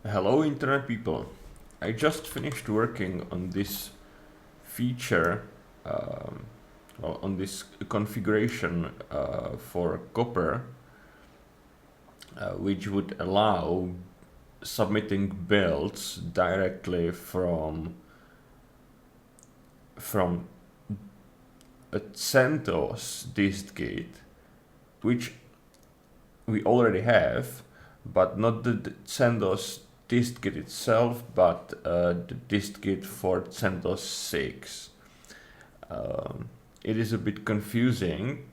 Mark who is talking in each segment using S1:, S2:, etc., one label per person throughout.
S1: Hello Internet people. I just finished working on this feature, on this configuration for Copper, which would allow submitting builds directly from a CentOS distgate, which we already have, but not the CentOS distgate itself, but the distgate for CentOS 6. It is a bit confusing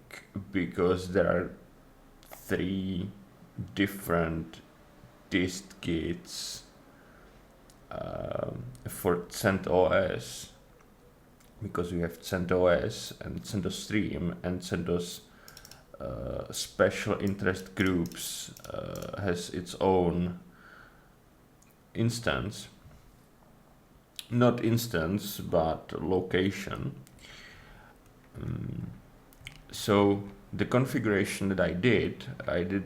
S1: because there are three different distgates for CentOS, because we have CentOS and CentOS Stream, and CentOS special interest groups has its own instance, not instance but location. So the configuration that I did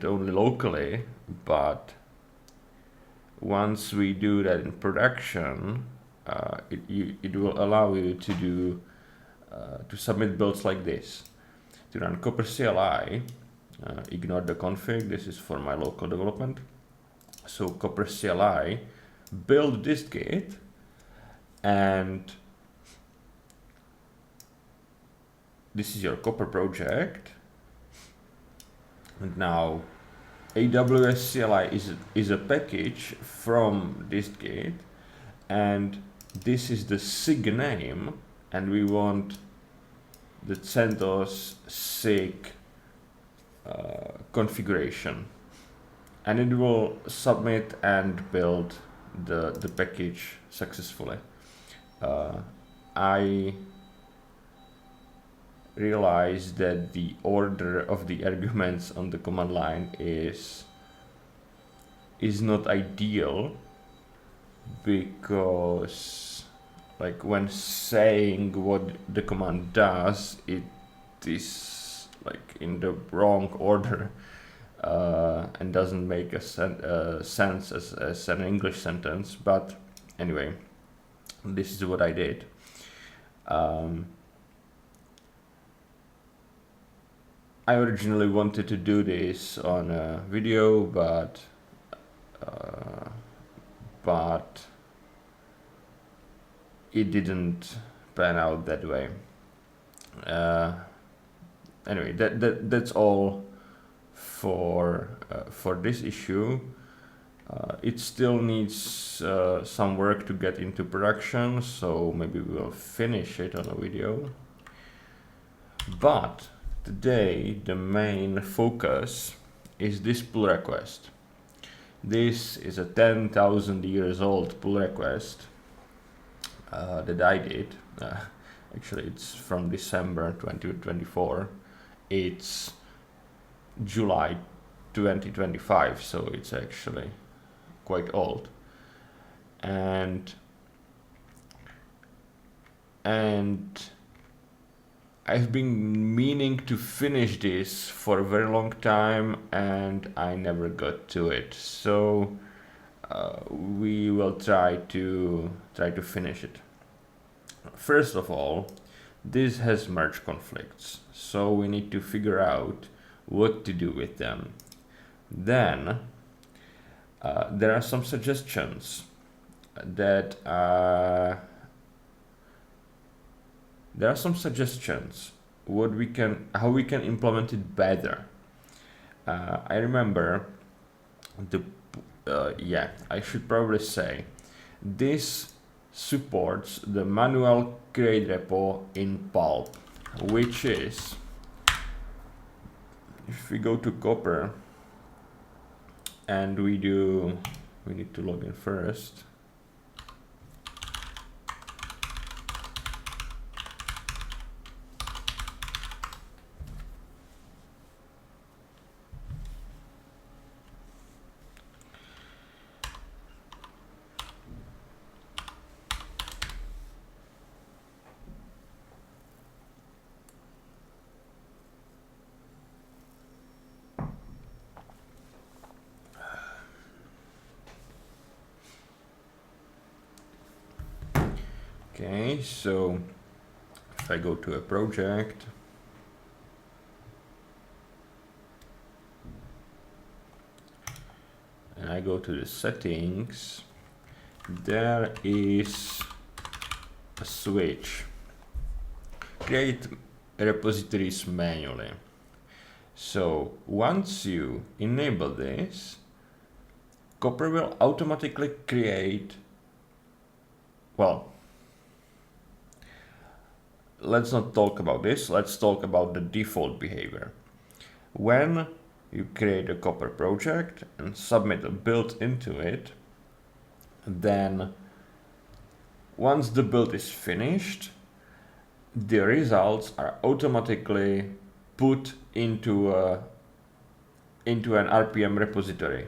S1: only locally, but once we do that in production, it will allow you to do to submit builds like this. To run Copper CLI, ignore the config, this is for my local development. So Copper CLI, build distgate, and this is your Copper project. And now AWS CLI is a package from distgate, and this is the SIG name, and we want the CentOS SIG configuration, and it will submit and build the package successfully. I realized that the order of the arguments on the command line is not ideal, because like when saying what the command does, it is like in the wrong order and doesn't make a sense as an English sentence. But anyway, this is what I did. I originally wanted to do this on a video, but it didn't pan out that way. Anyway, that's all for this issue. It still needs some work to get into production, so maybe we'll finish it on a video. But today the main focus is this pull request. This is a 10,000 years old pull request that I did. Actually, it's from December 2024. It's July 2025, so it's actually quite old. And I've been meaning to finish this for a very long time, and I never got to it. So we will try to finish it. First of all, this has merge conflicts, so we need to figure out what to do with them. Then there are some suggestions that how we can implement it better. I remember I should probably say this supports the manual create repo in Pulp, which is, if we go to Copper and we need to log in first. Okay, so if I go to a project, and I go to the settings, there is a switch. Create repositories manually. So once you enable this, Copper will automatically create, well, let's not talk about this, let's talk about the default behavior. When you create a Copper project and submit a build into it, then once the build is finished, the results are automatically put into an RPM repository,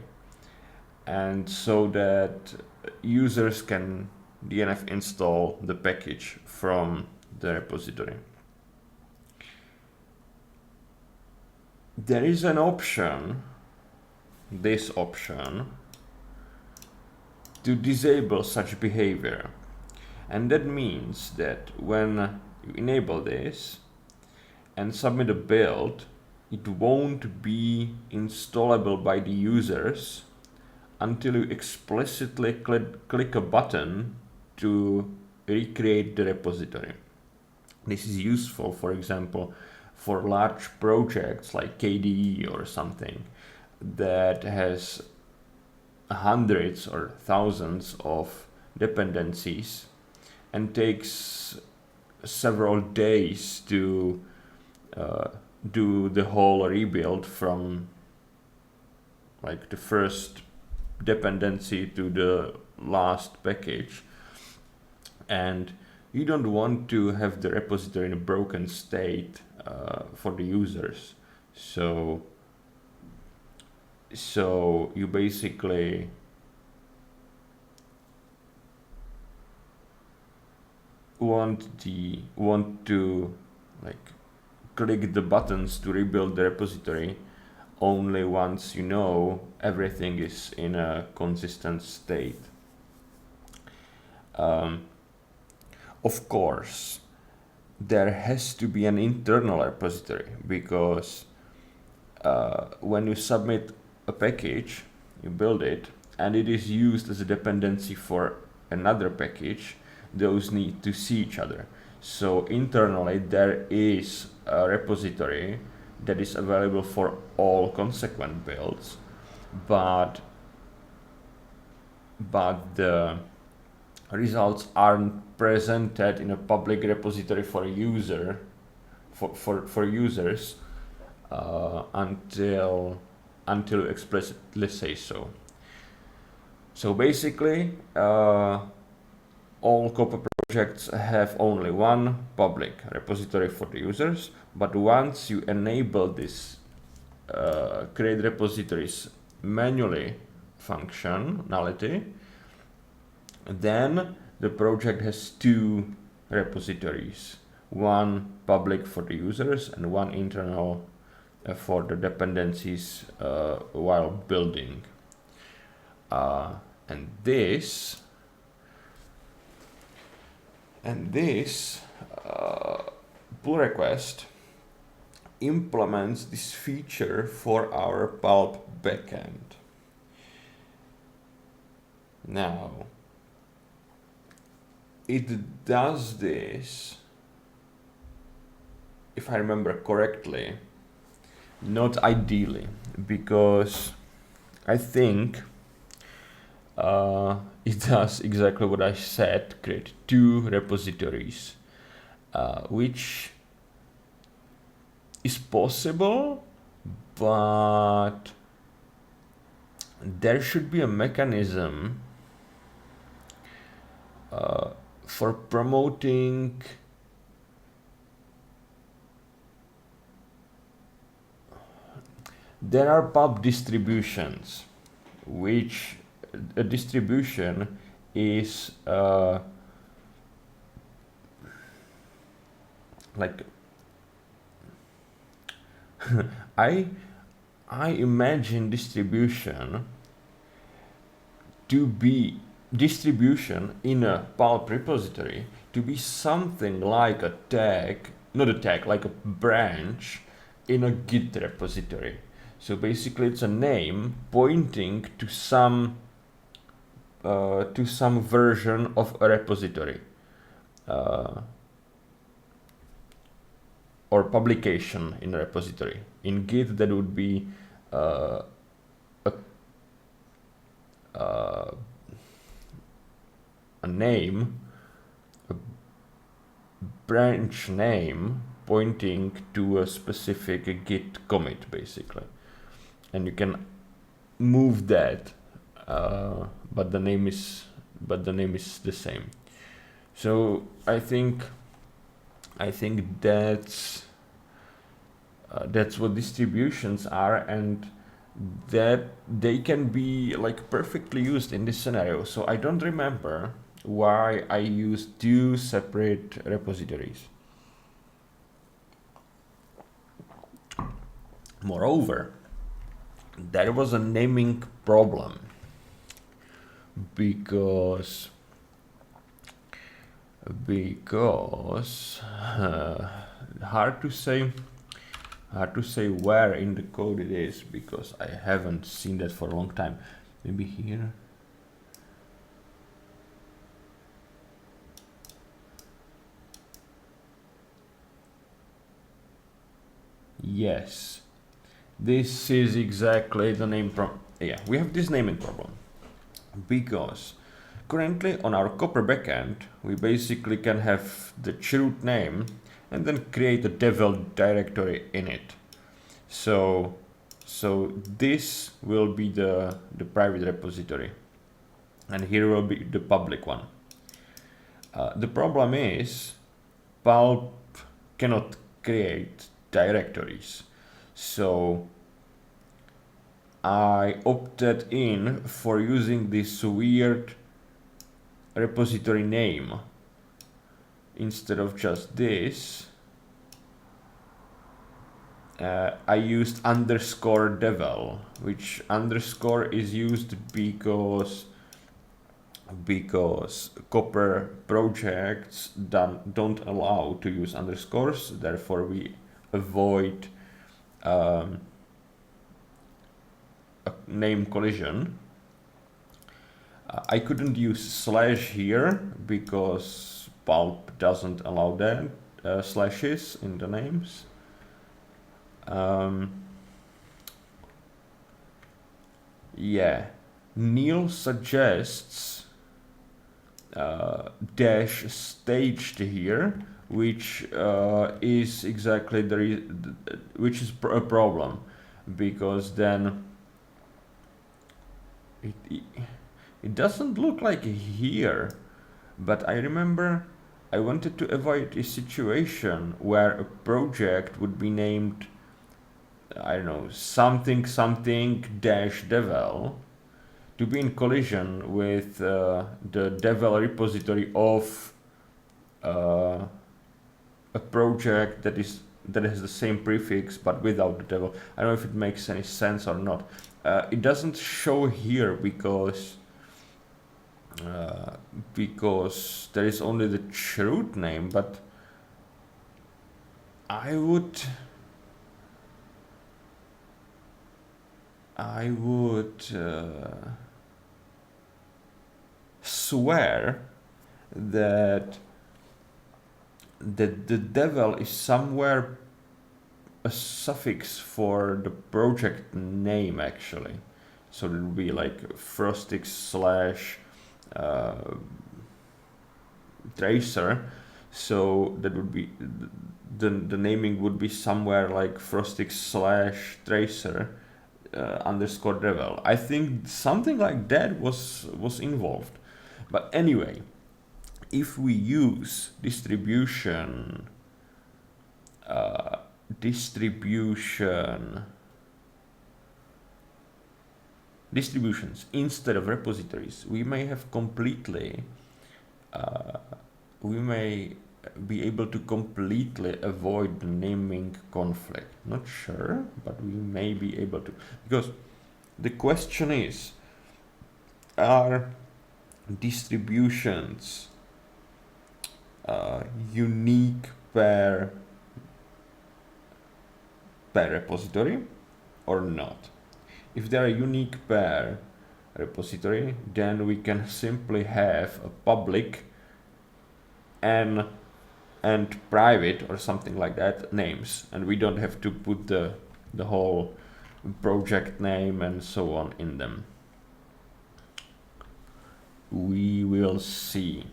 S1: and so that users can DNF install the package from the repository. There is an option, this option, to disable such behavior, and that means that when you enable this and submit a build, it won't be installable by the users until you explicitly click a button to recreate the repository. This is useful, for example, for large projects like KDE or something that has hundreds or thousands of dependencies and takes several days to do the whole rebuild from like the first dependency to the last package, and you don't want to have the repository in a broken state for the users. So you basically want to like click the buttons to rebuild the repository only once you know everything is in a consistent state. Of course, there has to be an internal repository, because when you submit a package, you build it, and it is used as a dependency for another package, those need to see each other. So internally there is a repository that is available for all consequent builds, but the results aren't presented in a public repository for users until explicitly say so. So basically, all Copper projects have only one public repository for the users, but once you enable this create repositories manually functionality, then the project has two repositories, one public for the users and one internal for the dependencies while building. And this pull request implements this feature for our Pulp backend. Now, it does this, if I remember correctly, not ideally, because I think it does exactly what I said, create two repositories, which is possible, but there should be a mechanism for promoting there are pub distributions, which a distribution is like I imagine distribution to be distribution in a Pulp repository to be something like a tag, not a tag, like a branch in a Git repository. So basically it's a name pointing to some version of a repository or publication in a repository. In Git that would be a name, a branch name pointing to a specific Git commit, basically, and you can move that, but the name is the same. So I think that's what distributions are, and that they can be like perfectly used in this scenario. So I don't remember why I used two separate repositories. Moreover, there was a naming problem because hard to say where in the code it is, because I haven't seen that for a long time. Maybe here. Yes, this is exactly the name problem. Yeah, we have this naming problem because currently on our Copper backend, we basically can have the root name and then create a devel directory in it. So this will be the private repository, and here will be the public one. The problem is Pulp cannot create directories. So I opted in for using this weird repository name instead of just this. I used _devel, which underscore is used because Copper projects don't allow to use underscores. Therefore, we avoid a name collision. I couldn't use slash here because Pulp doesn't allow that slashes in the names. Yeah, Neil suggests dash staged here, which is exactly which is a problem, because then it doesn't look like here. But I remember I wanted to avoid a situation where a project would be named, I don't know, something dash devel, to be in collision with the devel repository of a project that has the same prefix but without the devel. I don't know if it makes any sense or not. It doesn't show here because there is only the root name, but I would swear that the devel is somewhere a suffix for the project name, actually. So it would be like frostix slash tracer. So that would be the naming would be somewhere like frostix slash tracer underscore devel. I think something like that was involved. But anyway, if we use distributions instead of repositories, we may have completely we may be able to completely avoid the naming conflict. Not sure, but we may be able to, because the question is, are distributions unique per repository or not. If they are a unique per repository, then we can simply have a public and private or something like that names, and we don't have to put the whole project name and so on in them. We will see.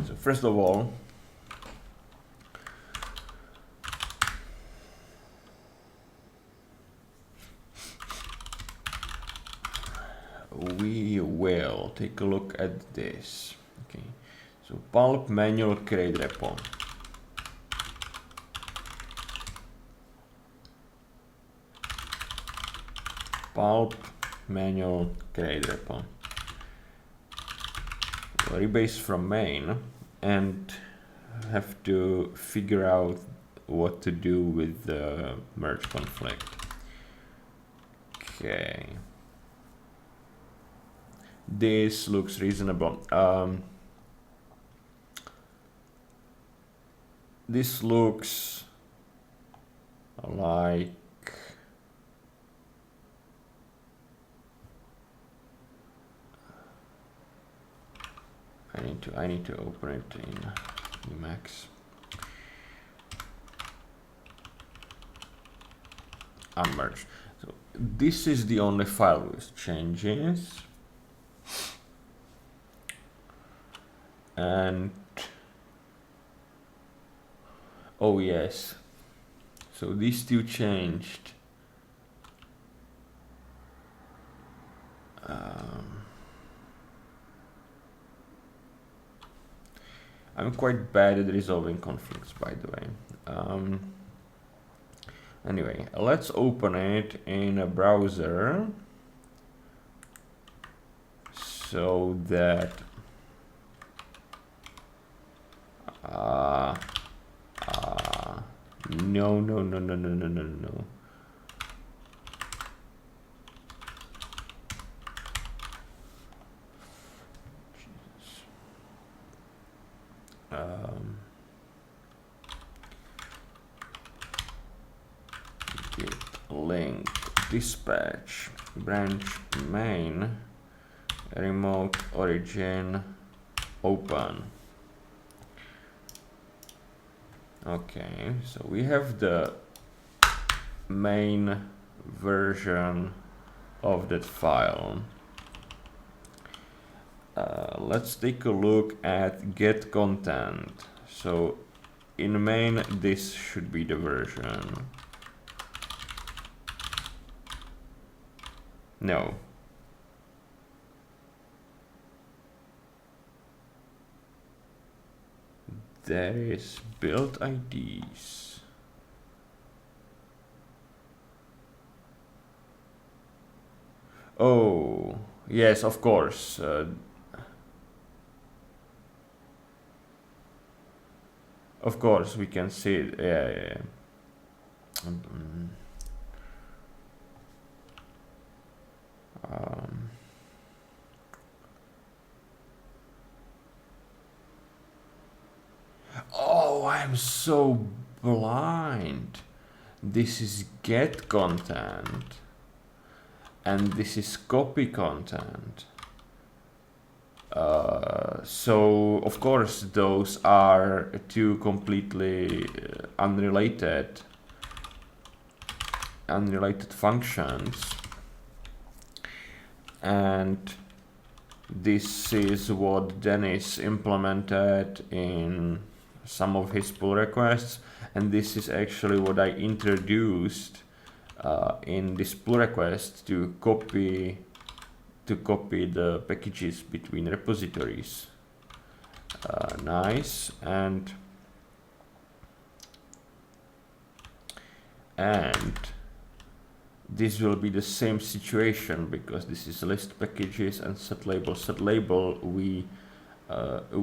S1: So first of all, we will take a look at this. Okay, so Pulp manual create repo. Pulp manual create repo. Rebase from main and have to figure out what to do with the merge conflict. Okay. This looks reasonable. This looks like I need to open it in Emacs. Unmerged. So this is the only file with changes. And oh yes, so these two changed. I'm quite bad at resolving conflicts, by the way. Anyway, let's open it in a browser so that no. Git link dispatch branch main remote origin open. Okay, so we have the main version of that file. Let's take a look at get content. So in main, this should be the version. No. There is build IDs. Oh, yes, of course. Of course, we can see it. Yeah. Oh, I'm so blind. This is get content, and this is copy content. So of course those are two completely unrelated functions, and this is what Dennis implemented in some of his pull requests, and this is actually what I introduced in this pull request to copy the packages between repositories. Nice. And this will be the same situation because this is list packages and set label. Set label we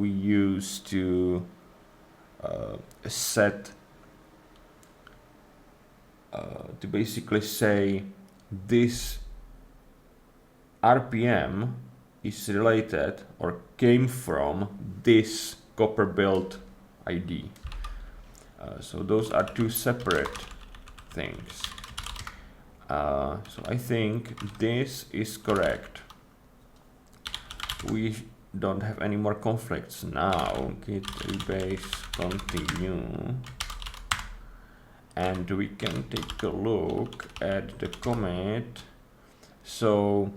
S1: use to set to basically say this RPM is related or came from this copper build ID. So those are two separate things. So I think this is correct. We don't have any more conflicts now. Git rebase continue. And we can take a look at the commit. So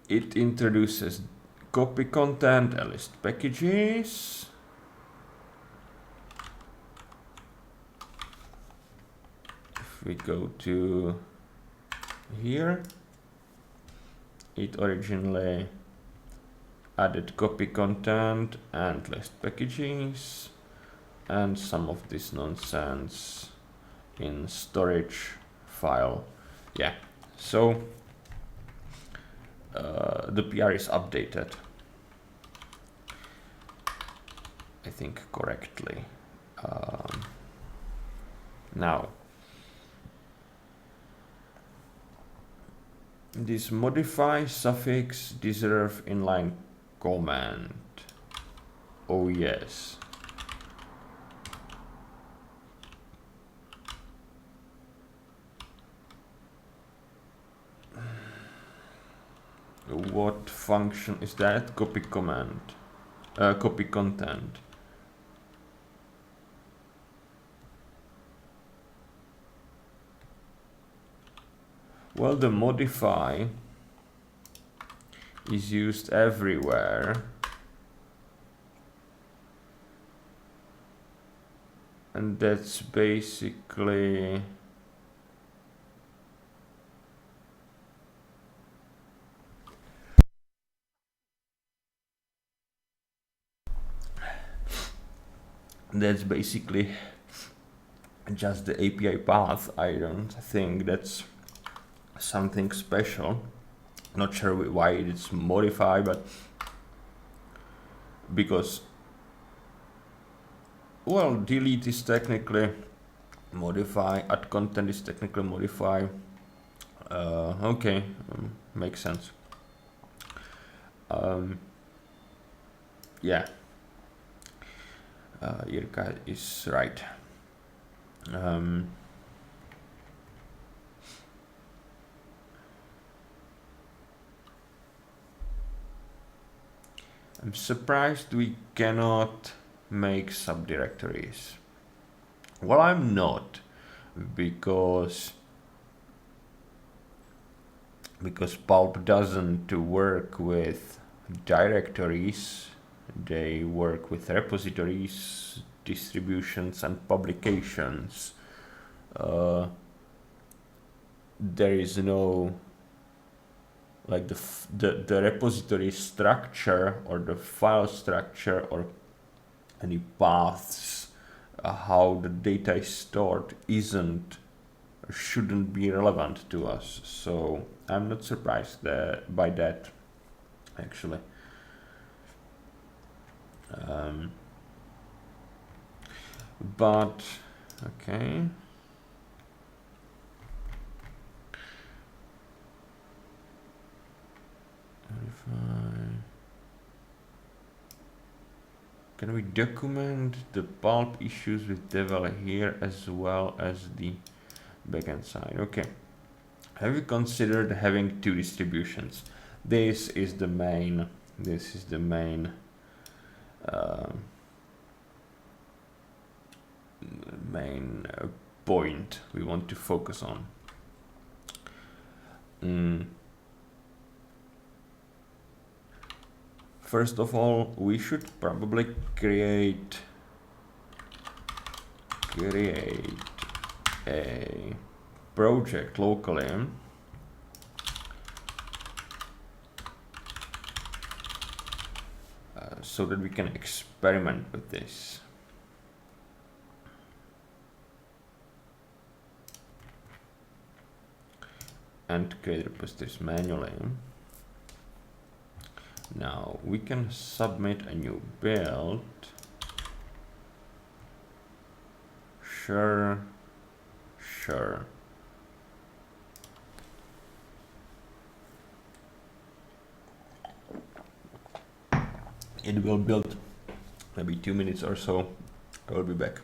S1: it introduces copy content and list packages. If we go to here, it originally added copy content and list packages and some of this nonsense in storage file. Yeah, so the PR is updated, I think correctly. Now, this modify suffix deserve inline comment. Oh yes. What function is that? Copy command, copy content. Well, the modify is used everywhere. And that's basically just the API path. I don't think that's something special. Not sure why it's modified, but because, well, delete is technically modify, add content is technically modify. Okay, makes sense. Yeah, Irka is right. I'm surprised we cannot make subdirectories. Well, I'm not, because Pulp doesn't work with directories. They work with repositories, distributions, and publications. There is no, like, the repository structure or the file structure or any paths, how the data is stored shouldn't be relevant to us. So I'm not surprised by that, actually. But okay. Can we document the Pulp issues with Devel here as well as the backend side? Okay. Have you considered having two distributions? This is the main point we want to focus on. First of all, we should probably create a project locally so that we can experiment with this. And create repositories manually. Now we can submit a new build. Sure. sure. It will build maybe 2 minutes or so. I will be back.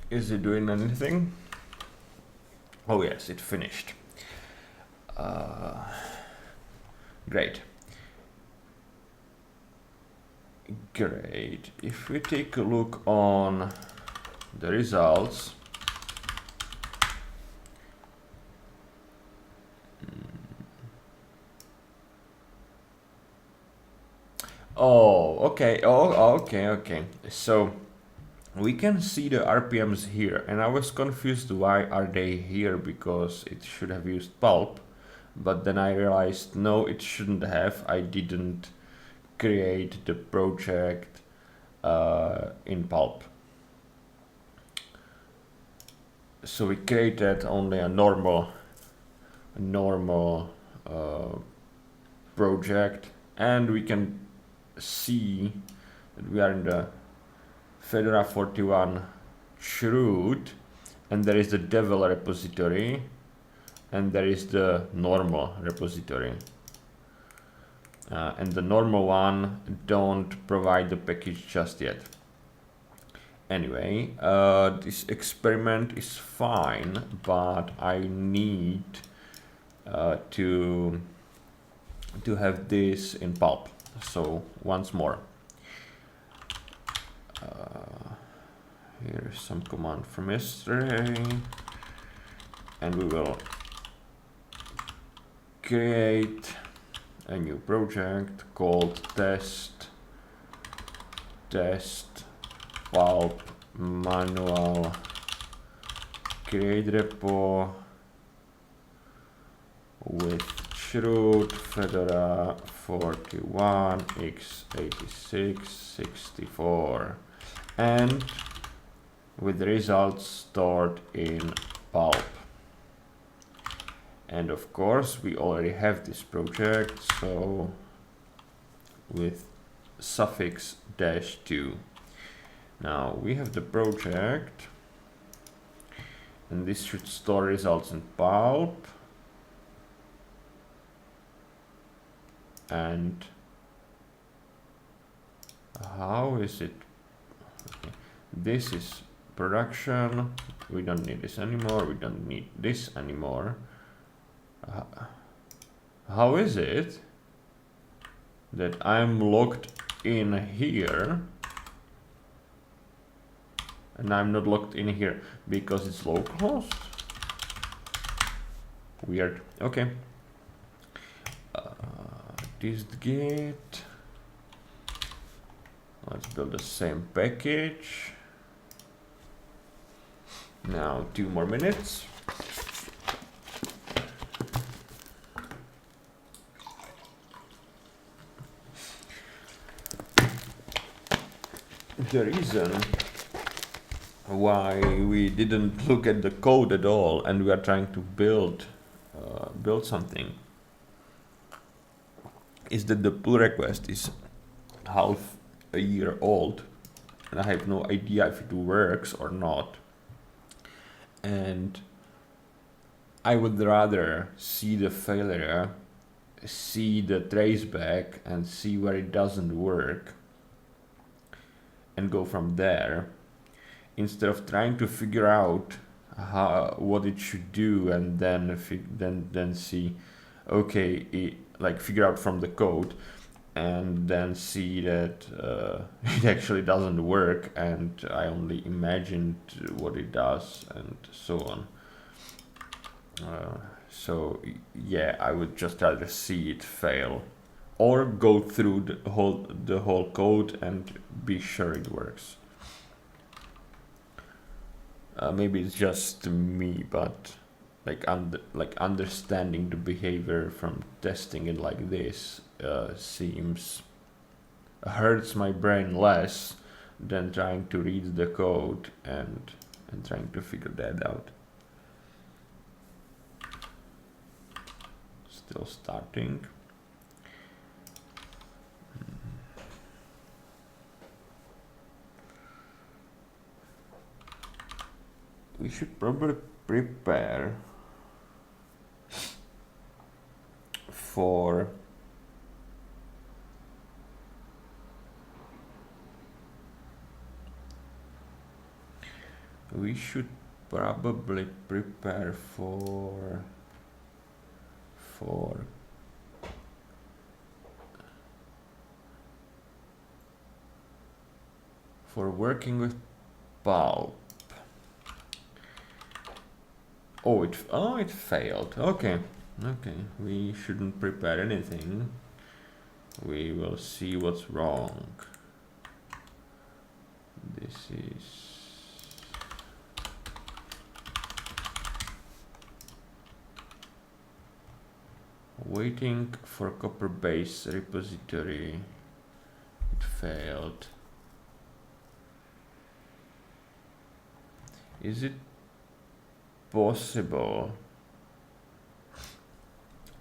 S1: Is it doing anything? Oh yes, it finished. Great. Great. If we take a look on the results, oh, okay. Oh, okay. So we can see the RPMs here, and I was confused why are they here, because it should have used Pulp, but then I realized no, it shouldn't have. I didn't create the project in Pulp. So we created only a normal project, and we can see that we are in the Fedora 41 chroot, and there is the devel repository, and there is the normal repository. And the normal one don't provide the package just yet. Anyway, this experiment is fine, but I need to have this in Pulp. So once more, here's some command from yesterday, and we will create a new project called test Pulp manual create repo with chroot Fedora 41 x86 64 and with results stored in Pulp. And of course we already have this project, so with suffix -2. Now we have the project, and this should store results in Pulp. And how is it? Okay. This is production. We don't need this anymore. We don't need this anymore. How is it that I'm logged in here and I'm not logged in here? Because it's localhost? Weird. Okay. Dist-git. Let's build the same package. Now 2 more minutes. The reason why we didn't look at the code at all and we are trying to build build something is that the pull request is half a year old and I have no idea if it works or not. And I would rather see the failure, see the traceback and see where it doesn't work and go from there, instead of trying to figure out what it should do and then see, okay, like figure out from the code and then see that it actually doesn't work and I only imagined what it does and so on. So yeah, I would just rather see it fail or go through the whole code and be sure it works. Maybe it's just me, but like understanding the behavior from testing it like this seems hurts my brain less than trying to read the code and trying to figure that out. Still starting. We should probably prepare for working with Pulp. Oh, it failed. Okay, we shouldn't prepare anything. We will see what's wrong. This is waiting for copper base repository. It failed. Is it possible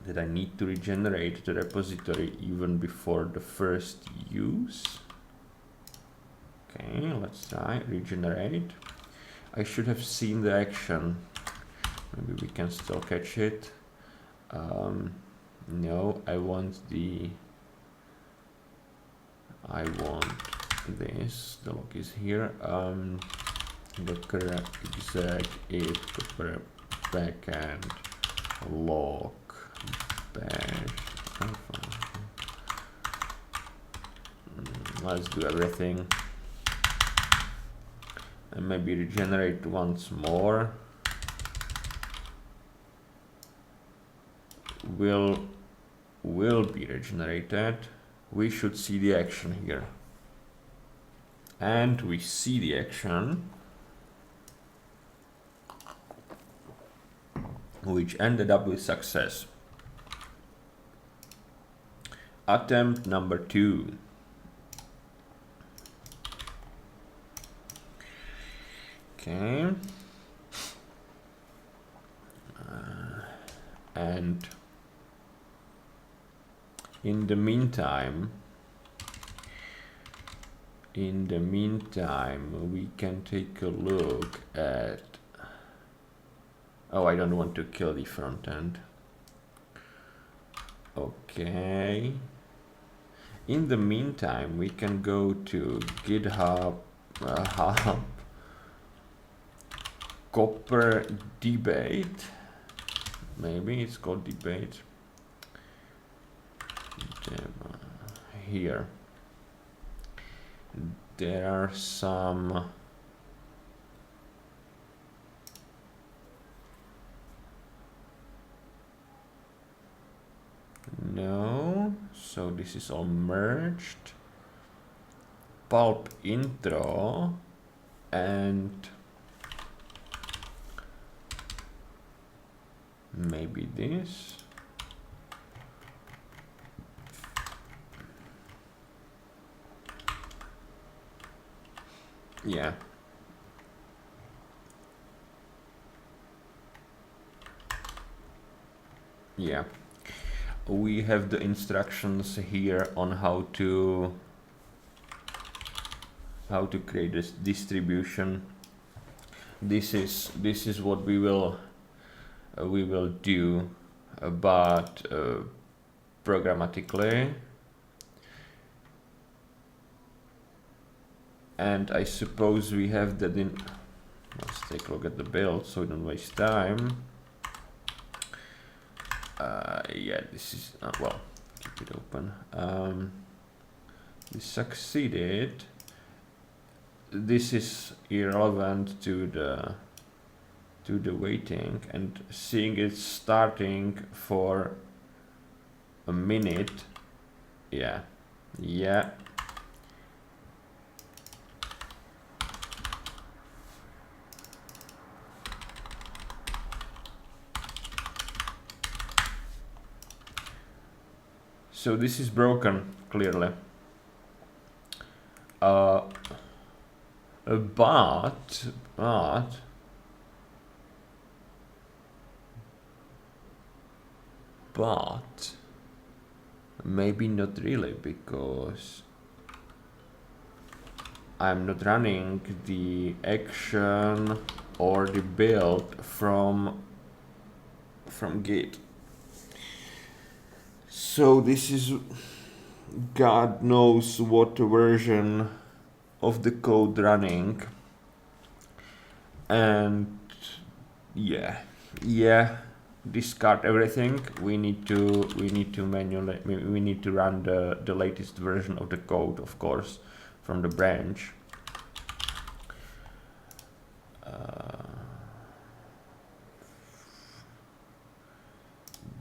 S1: that I need to regenerate the repository even before the first use? Okay, let's try regenerate. I should have seen the action. Maybe we can still catch it. No, I want this. The lock is here. Docker exec if backend lock bash. Let's do everything and maybe regenerate once more. Will be regenerated. We should see the action here, and we see the action, which ended up with success. Attempt number 2. Okay. And in the meantime, we can take a look at. Oh, I don't want to kill the front end. Okay. In the meantime, we can go to GitHub hub copper debate. Maybe it's called debate. Here. There are some. No, so this is all merged. Pulp intro and maybe this. Yeah. Yeah, we have the instructions here on how to create this distribution. This is what we will do, but programmatically. And I suppose we have that in. Let's take a look at the build so we don't waste time. Yeah, this is well. Keep it open. This succeeded. This is irrelevant to the waiting, and seeing it starting for a minute. Yeah. So this is broken, clearly. But maybe not really, because I'm not running the action or the build from Git. So this is God knows what version of the code running, and yeah, discard everything. We need to manually, we need to run the latest version of the code, of course, from the branch.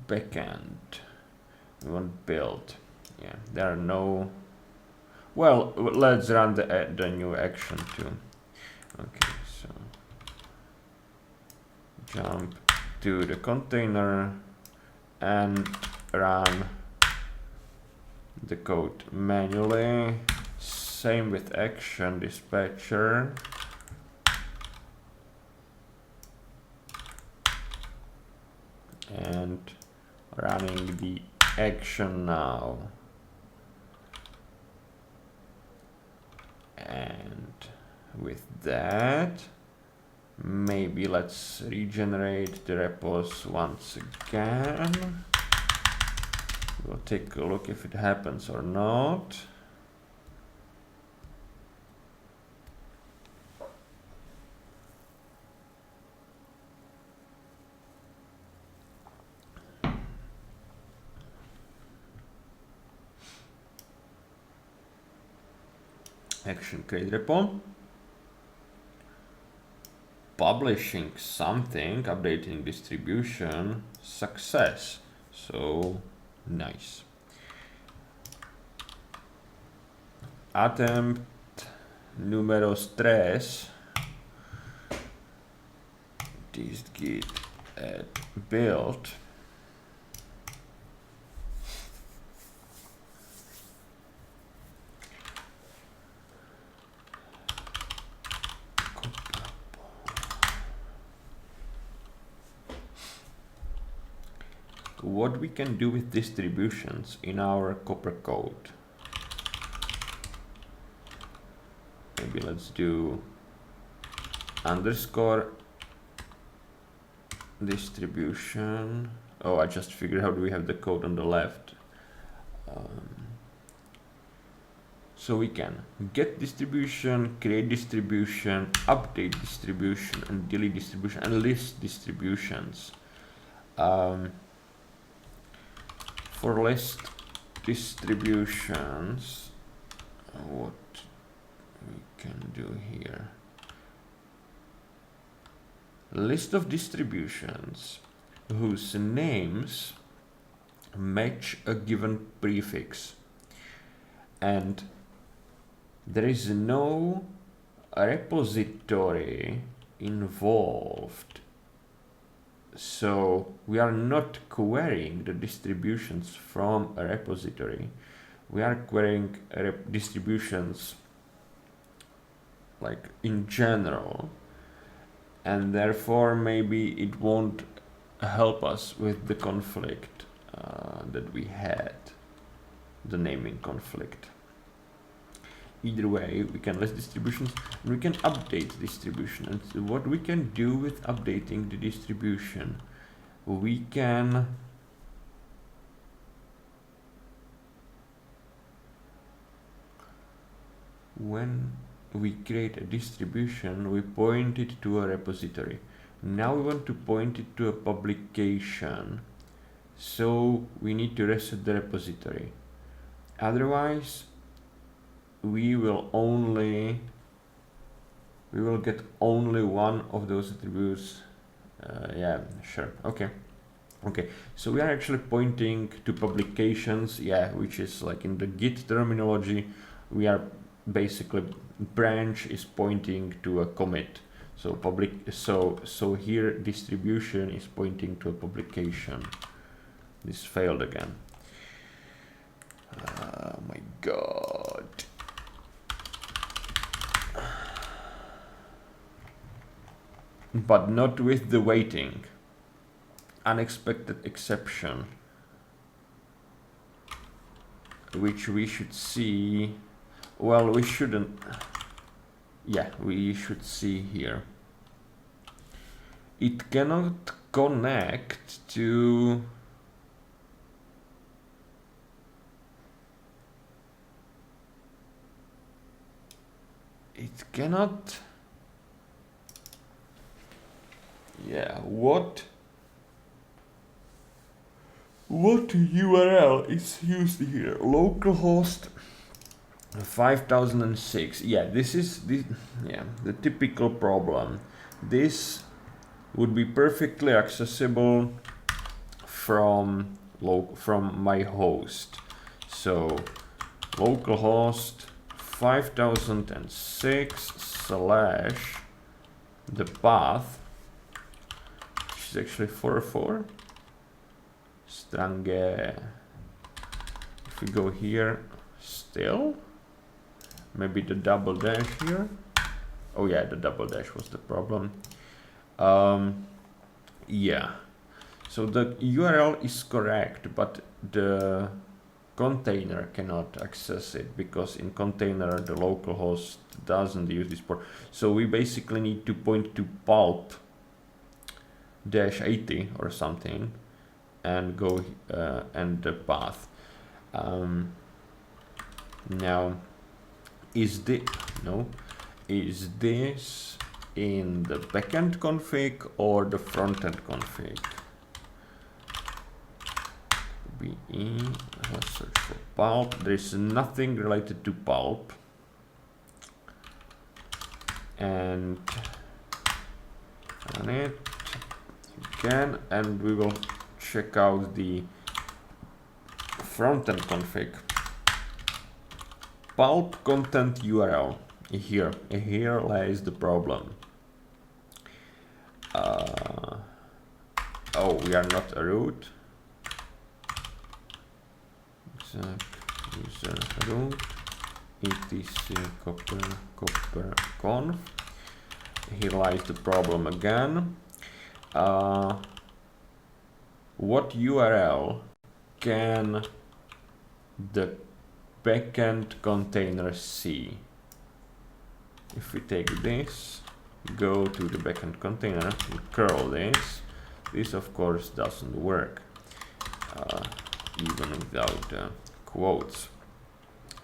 S1: Backend, we want build. Yeah, there are no. Well, let's run the new action too. Okay, so jump to the container and run the code manually. Same with action dispatcher. And running the action now. And with that, maybe let's regenerate the repos once again. We'll take a look if it happens or not. Action create repo. Publishing something, updating distribution, success. So nice. Attempt número 3. Dist-git add build. What we can do with distributions in our copper code. Maybe let's do underscore distribution. Oh, I just figured out we have the code on the left. So we can get distribution, create distribution, update distribution, and delete distribution, and list distributions. For list distributions, what we can do here. List of distributions whose names match a given prefix, and there is no repository involved. So we are not querying the distributions from a repository. We are querying distributions like in general, and therefore maybe it won't help us with the conflict that we had, the naming conflict. Either way, we can list distributions and we can update distribution. And so what we can do with updating the distribution, we can when we create a distribution, we point it to a repository. Now we want to point it to a publication, so we need to reset the repository. Otherwise, we will get only one of those attributes. Yeah, sure. Okay. So we are actually pointing to publications, yeah, which is like in the Git terminology, we are basically branch is pointing to a commit. So so here distribution is pointing to a publication. This failed again. Oh my god. But not with the waiting. Unexpected exception, which we should see. Well, we shouldn't. Yeah, we should see here. It cannot connect to. It cannot. Yeah, what URL is used here? Localhost 5006. Yeah, this is the typical problem. This would be perfectly accessible from my host. So localhost 5006 slash the path, which is actually 404. Strange. If we go here, still, maybe the double dash here. Oh yeah, the double dash was the problem. Yeah, so the URL is correct, but the container cannot access it because in container the localhost doesn't use this port. So we basically need to point to Pulp -80 or something and go and the path. Now, is this in the backend config or the frontend config? Let's search for Pulp. There is nothing related to Pulp, and on it again, and we will check out the frontend config. Pulp content URL. Here lies the problem. Oh, we are not a root. User root etc copper conf. Here lies the problem again. What URL can the backend container see? If we take this, go to the backend container, and curl this of course doesn't work, even without quotes.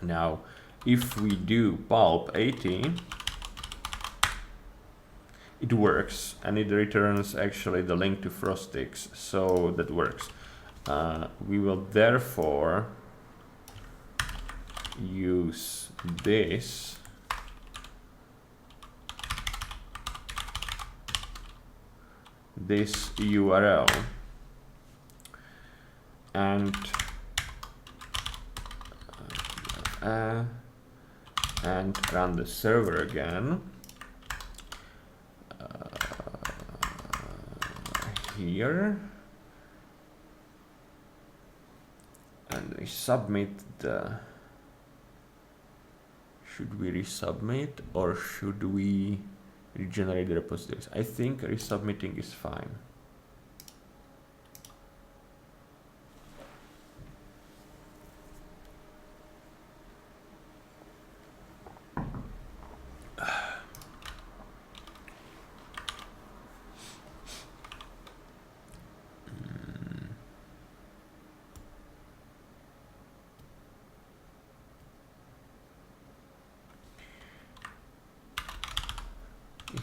S1: Now, if we do Pulp 80, it works, and it returns actually the link to Frostix, so that works. We will therefore use this URL and run the server again. Here, and we submit the. Should we resubmit or should we regenerate the repositories? I think resubmitting is fine.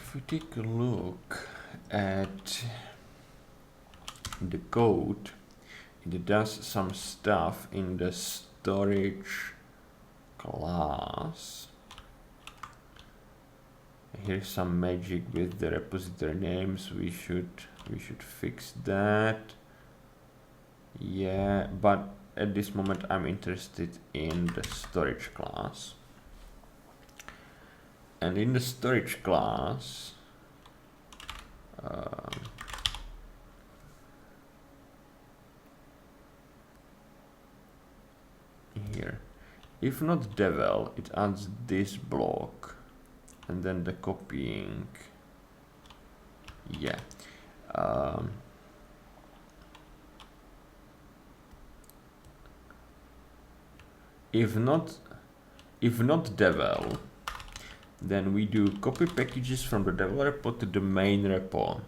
S1: if we take a look at the code, it does some stuff in the storage class. Here's some magic with the repository names. We should fix that. Yeah, but at this moment I'm interested in the storage class. And in the storage class, here, if not devel, it adds this block, and then the copying. Yeah. If not devel, then we do copy packages from the devel repo to the main repo.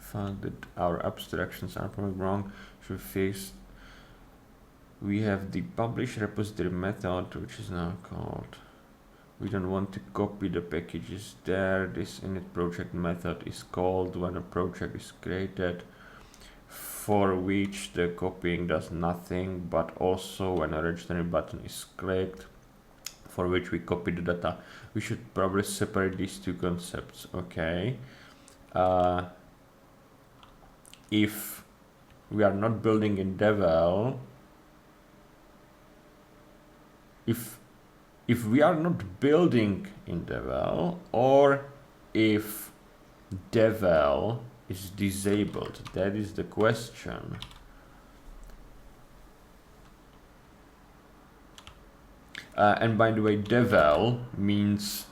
S1: Found that our abstractions are probably wrong. Should fix. We have the publish repository method, which is now called. We don't want to copy the packages there. This init project method is called when a project is created, for which the copying does nothing, but also when a registering button is clicked, for which we copy the data. We should probably separate these two concepts. Okay. If we are not building in devel, if we are not building in devel, or if devel is disabled, that is the question. And by the way, devel means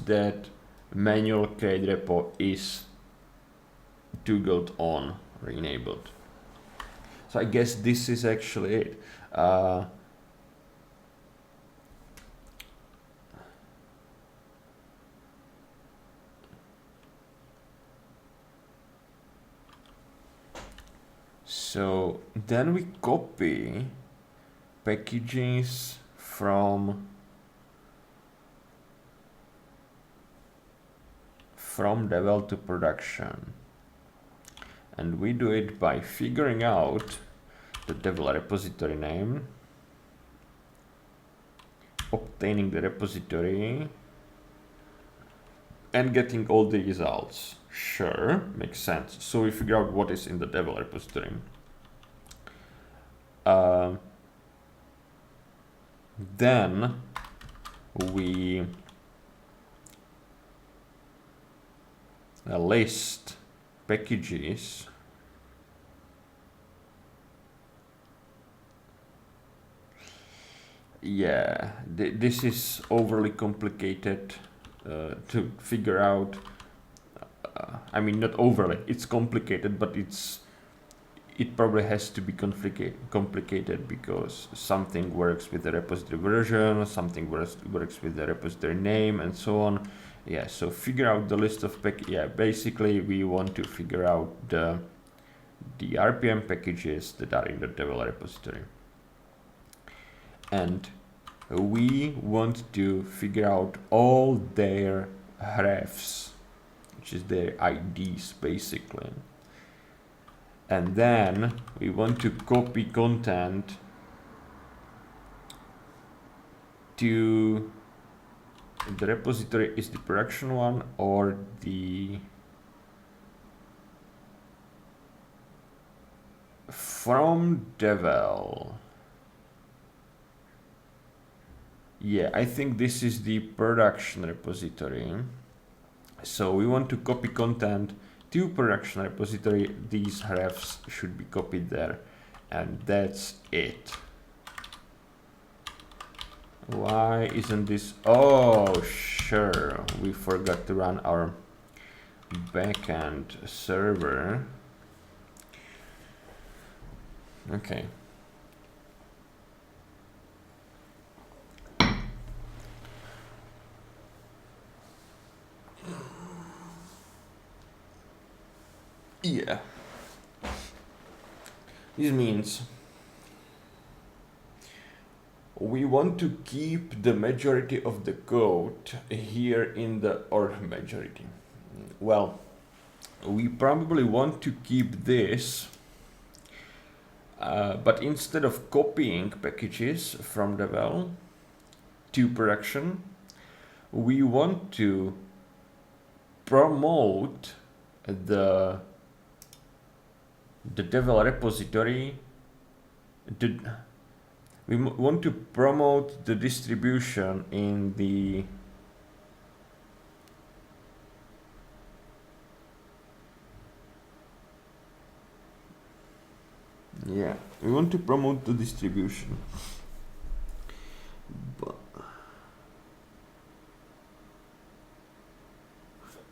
S1: that manual create repo is toggled on or enabled. So I guess this is actually it. So then we copy packages from devel to production. And we do it by figuring out the devel repository name, obtaining the repository, and getting all the results. Sure, makes sense. So we figure out what is in the devel repository. Then we list packages this is overly complicated to figure out. I mean, not overly, it's complicated, but it probably has to be complicated because something works with the repository version, something works with the repository name, and so on. Yeah, so figure out the list of basically we want to figure out the RPM packages that are in the devel repository. And we want to figure out all their refs, which is their IDs basically. And then we want to copy content to the repository is the production one or the from devel. Yeah, I think this is the production repository. So we want to copy content to production repository. These refs should be copied there, and that's it. Why isn't this? Oh, sure, we forgot to run our backend server. Okay. Yeah. This means we want to keep the majority of the code here in the, or majority. Well, we probably want to keep this, but instead of copying packages from devel to production, we want to promote the devel repository. We want to promote the distribution in the we want to promote the distribution,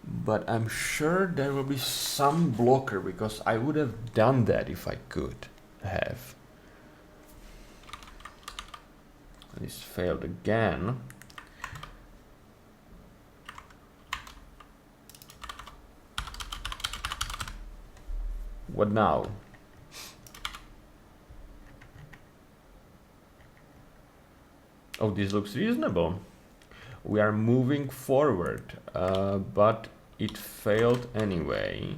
S1: but I'm sure there will be some blocker, because I would have done that if I could have. This failed again. What now? Oh, this looks reasonable. We are moving forward, but it failed anyway.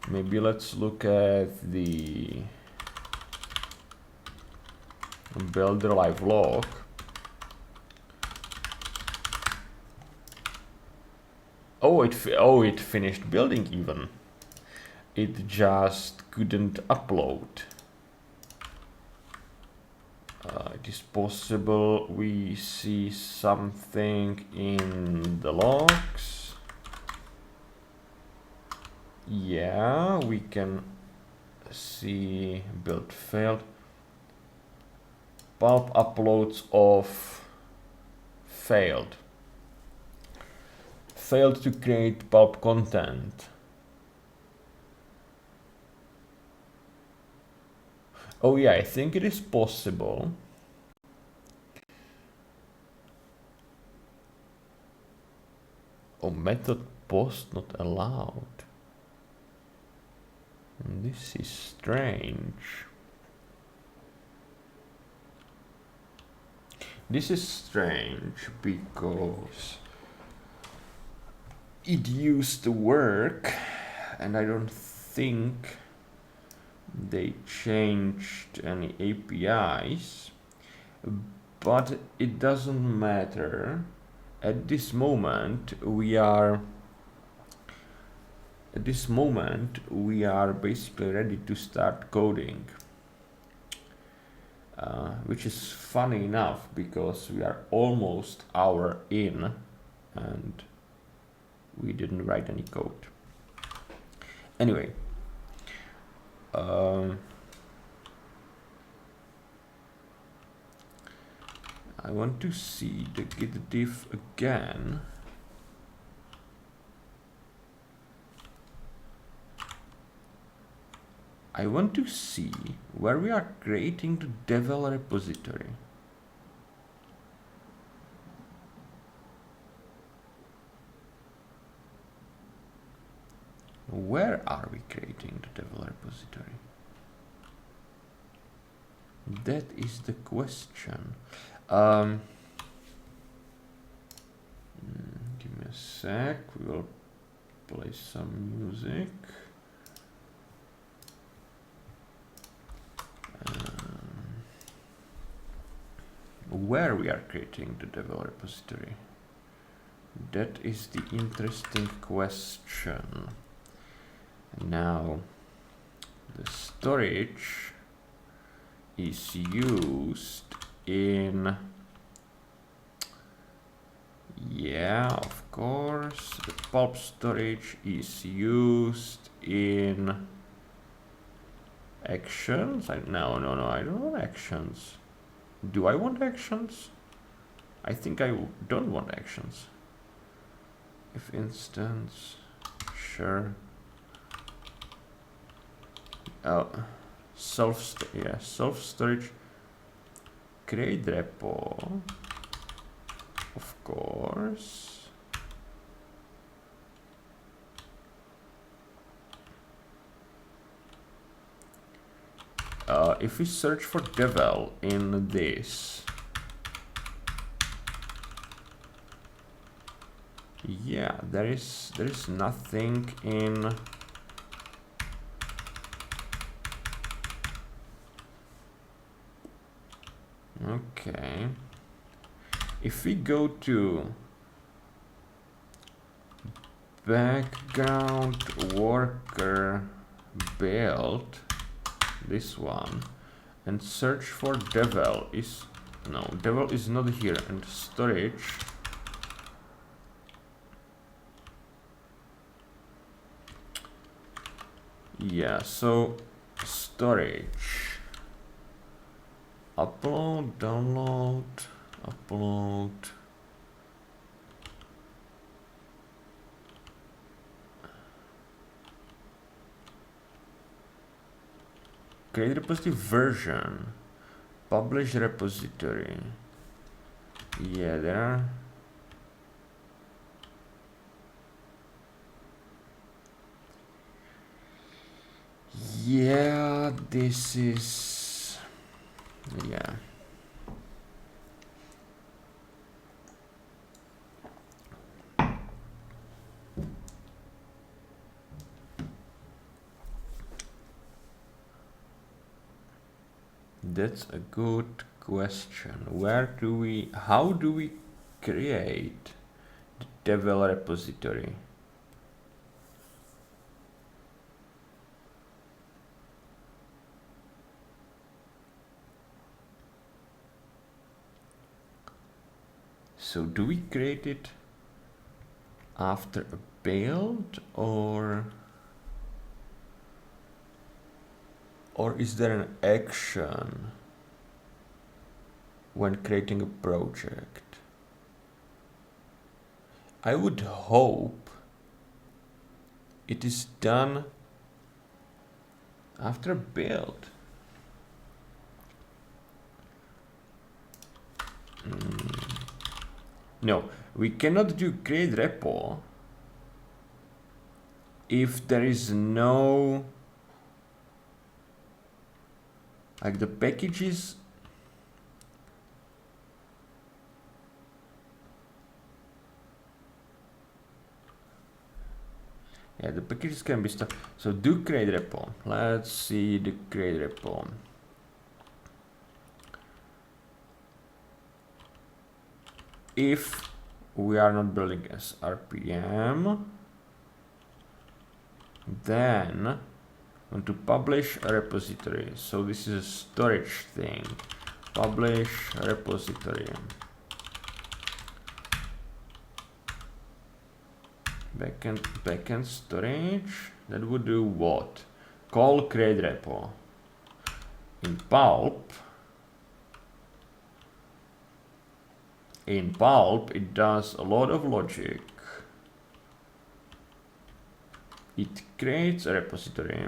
S1: Maybe let's look at the builder live log. Oh, it finished building even. It just couldn't upload. It is possible we see something in the logs. Yeah, we can see build failed. Pulp uploads of failed. Failed to create pulp content. Oh yeah, I think it is possible. Oh, method post not allowed. This is strange. This is strange because it used to work, and I don't think they changed any APIs, but it doesn't matter. At this moment we are basically ready to start coding, which is funny enough because we are almost an hour in and we didn't write any code. Anyway, I want to see the git diff again. I want to see where we are creating the devel repository. Where are we creating the devel repository? That is the question. Give me a sec, we will play some music. Where we are creating the devel repository? That is the interesting question. Now, the storage is used in, yeah, of course, the pulp storage is used in actions. No, I don't want actions. Do I want actions? I think I don't want actions. If instance, sure. Oh, self-storage. Create repo, of course. If we search for devel in this, Yeah, there is nothing in. Okay. If we go to background worker build, this one, and search for devel is, no, devel is not here, and storage. Yeah, so storage, upload, download, upload. Create repository version, publish repository. Yeah, there are. Yeah, this is, yeah. That's a good question. How do we create the devel repository? So do we create it after a build, or is there an action when creating a project? I would hope it is done after a build. No, we cannot do create repo if there is no, like, the packages. Yeah, the packages can be stuff. So do create repo. Let's see the create repo. If we are not building as RPM, then I want to publish a repository. So this is a storage thing. Publish a repository. Backend storage. That would do what? Call create repo. In Pulp, it does a lot of logic. It creates a repository.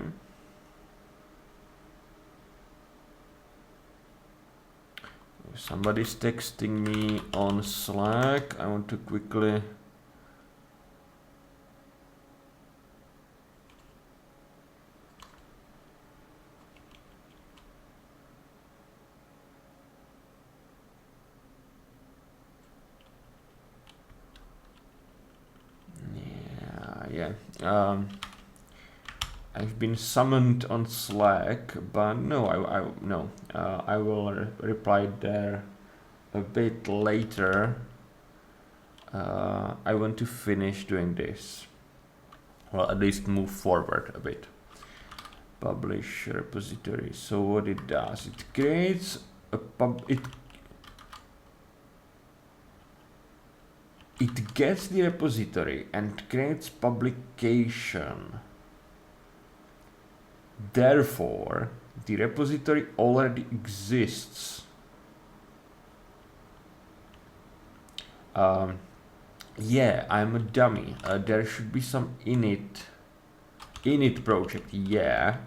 S1: Somebody's texting me on Slack. I want to quickly. Yeah. I've been summoned on Slack, but no, I will reply there a bit later. I want to finish doing this. Well, at least move forward a bit. Publish repository. So what it does, it creates a it gets the repository and creates publication. Therefore, the repository already exists. Yeah, I'm a dummy. There should be some init project. Yeah.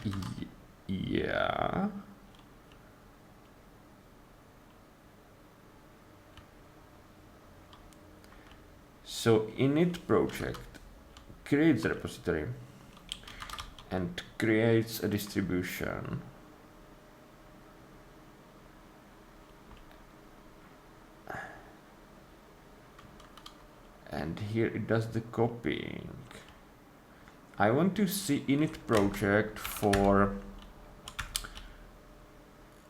S1: So init project creates a repository and creates a distribution. and here it does the copying. I want to see init project for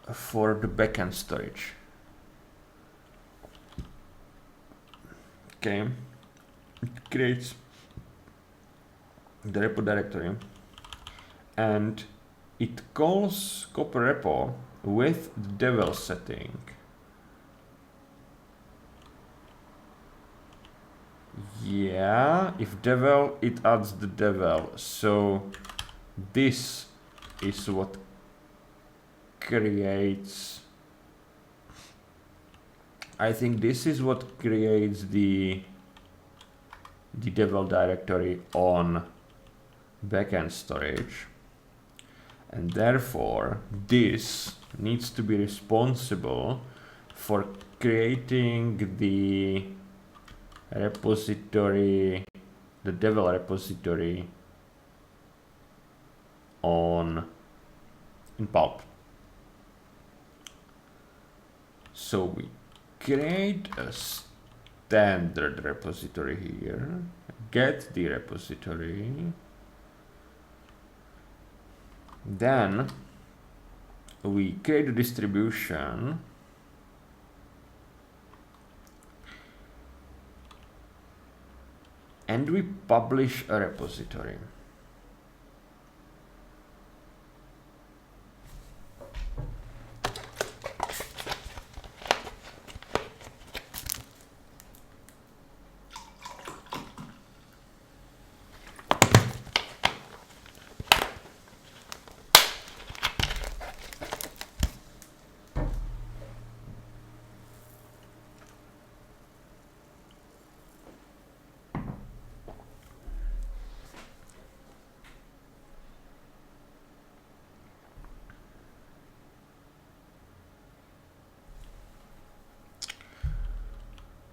S1: the backend storage. Okay, it creates the repo directory and it calls copper repo with the devel setting. Yeah, if devel, it adds the devel. So this is what creates, I think this is what creates the devel directory on backend storage, and therefore this needs to be responsible for creating the repository, the devel repository in Pulp. So we create a standard repository here, get the repository, then we create a distribution, and we publish a repository.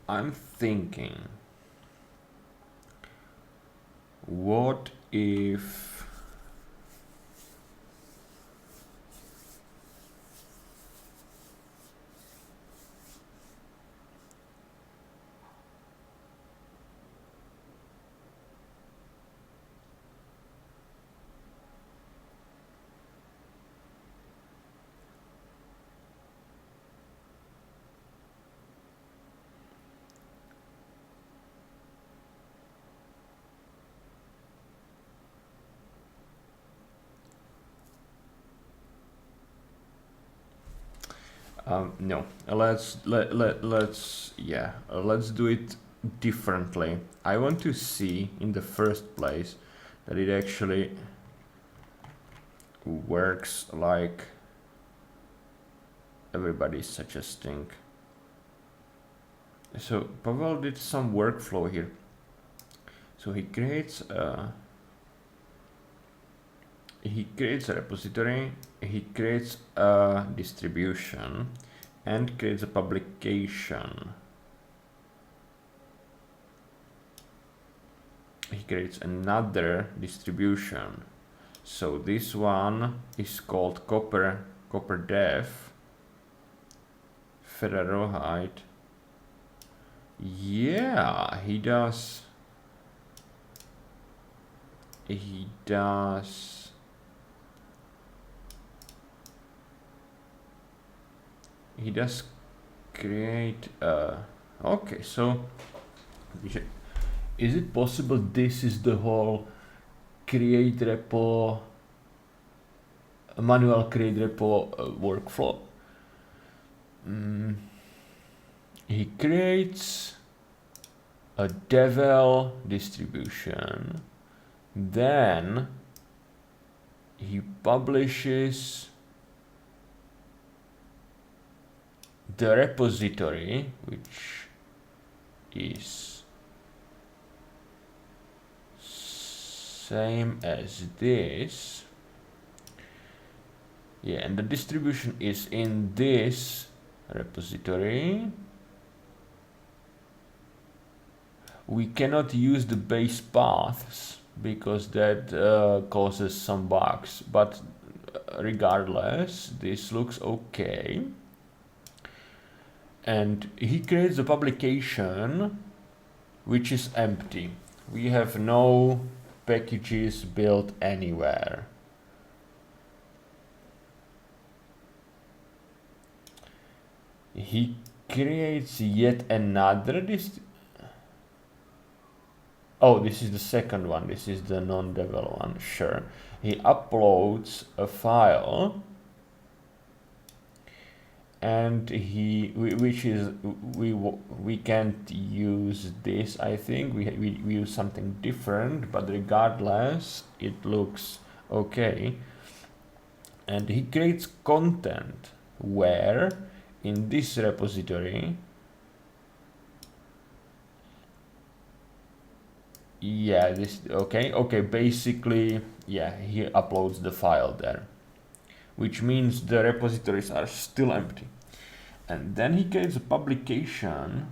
S1: I'm thinking, what if no, let's do it differently. I want to see in the first place that it actually works like everybody's suggesting. So Pavel did some workflow here. So he creates a repository, he creates a distribution, and creates a publication. He creates another distribution. So this one is called Copper Dev, Fedora. Yeah, he does create a, okay, so is it possible this is the whole create repo, manual create repo workflow? He creates a devel distribution, then he publishes the repository, which is same as this. Yeah, and the distribution is in this repository. We cannot use the base paths because that causes some bugs, but regardless, this looks okay. And he creates a publication which is empty. We have no packages built anywhere. He creates yet another oh, this is the second one. This is the non-devel one. Sure. He uploads a file, and we can't use this. I think we use something different, but regardless, it looks okay. And he creates content where in this repository, yeah, this okay, basically, yeah, he uploads the file there, which means the repositories are still empty. And then he creates a publication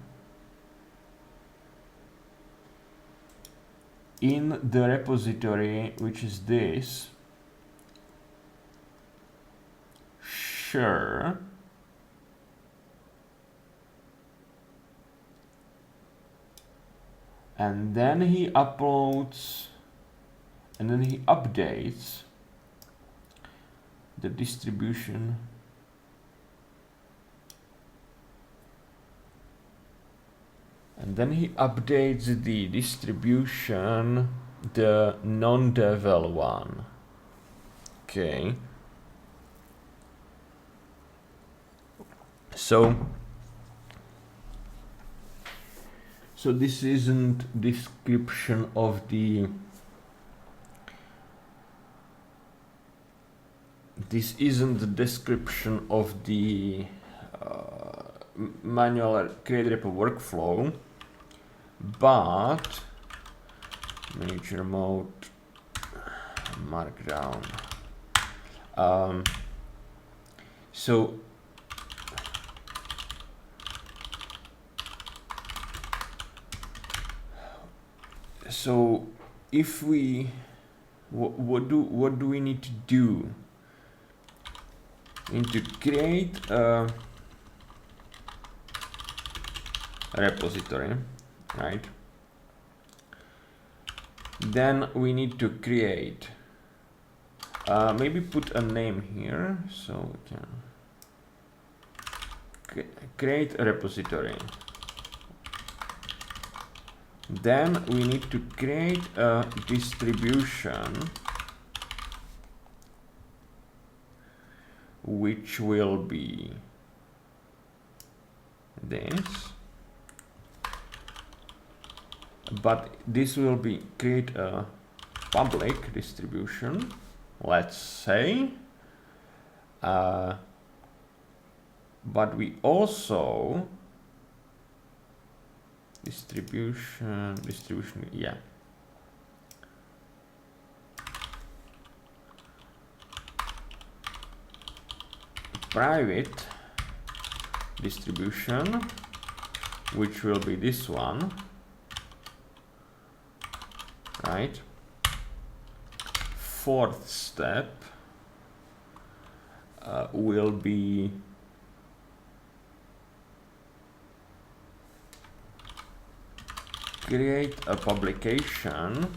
S1: in the repository, which is this. Sure. And then he uploads, and then he updates the distribution. And then he updates the distribution, the non-devel one. Okay. So this isn't description of the description of the manual create repo workflow, but major mode markdown. So if we what do we need to do? We need to create a repository, right? Then we need to create maybe put a name here, so we can create a repository. Then we need to create a distribution which will be this, but this will be create a public distribution, let's say, but we also distribution, yeah. Private distribution, which will be this one, right? Fourth step will be create a publication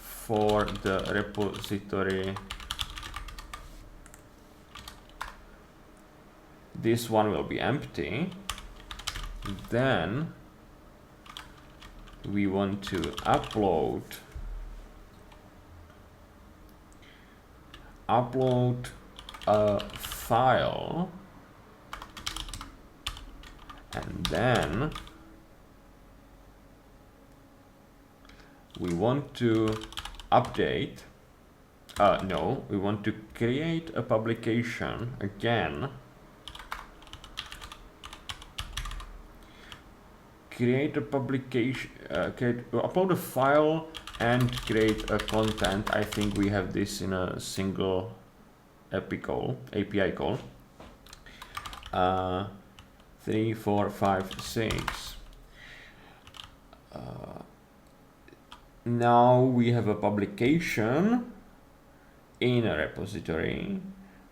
S1: for the repository. This one will be empty. Then we want to upload a file, and then we want to update, no, we want to create a publication again, create a publication, upload a file and create a content. I think we have this in a single API call. 3, 4, 5, 6. Now we have a publication in a repository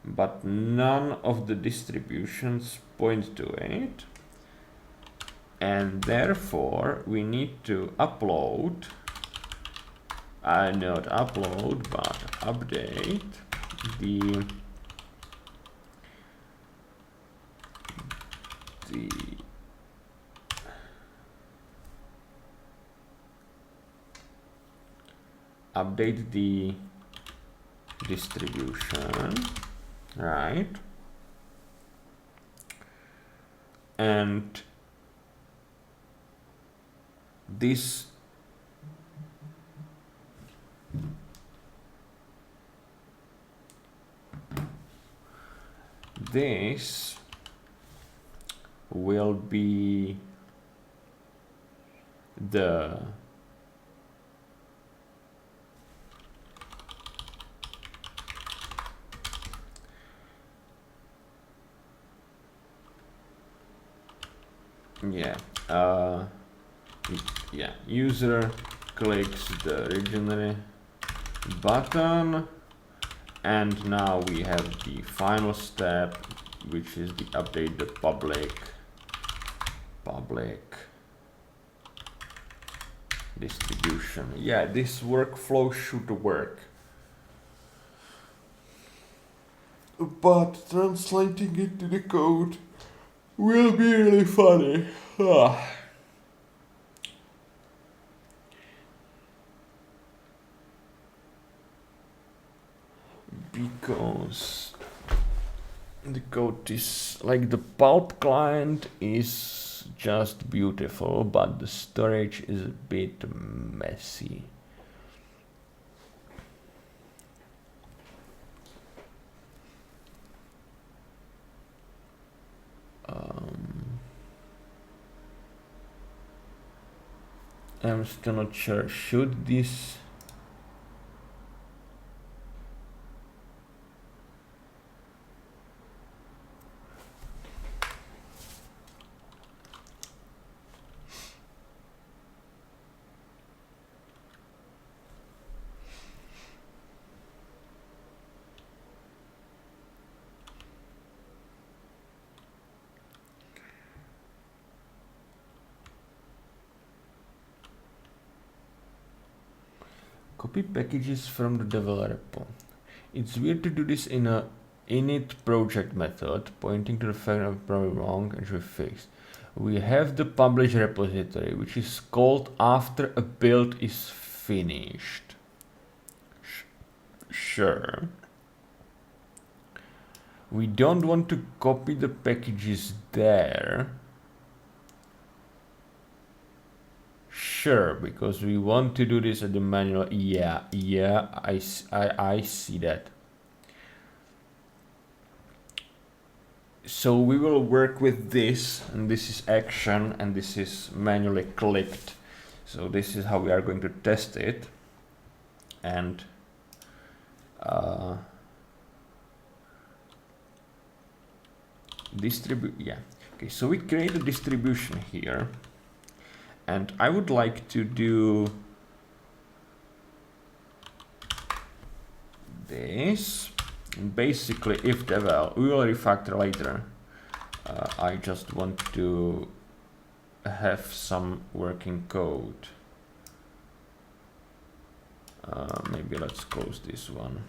S1: but none of the distributions point to it, and therefore we need to upload, not upload, but update the distribution, right? And this will be the user clicks the regenerate button, and now we have the final step, which is the update the public distribution. Yeah, this workflow should work, but translating it to the code will be really funny. Because the code is like the Pulp client is just beautiful, but the storage is a bit messy. I'm still not sure. Should this copy packages from the developer repo? It's weird to do this in a init project method, pointing to the fact I'm probably wrong and should be fixed. We have the publish repository, which is called after a build is finished. Sure. We don't want to copy the packages there. Sure, because we want to do this at the manual. Yeah, I see that. So we will work with this, and this is action, and this is manually clicked. So this is how we are going to test it. And distribute, yeah. Okay, so we create a distribution here. And I would like to do this. And basically, if devel, we will refactor later. I just want to have some working code. Maybe let's close this one.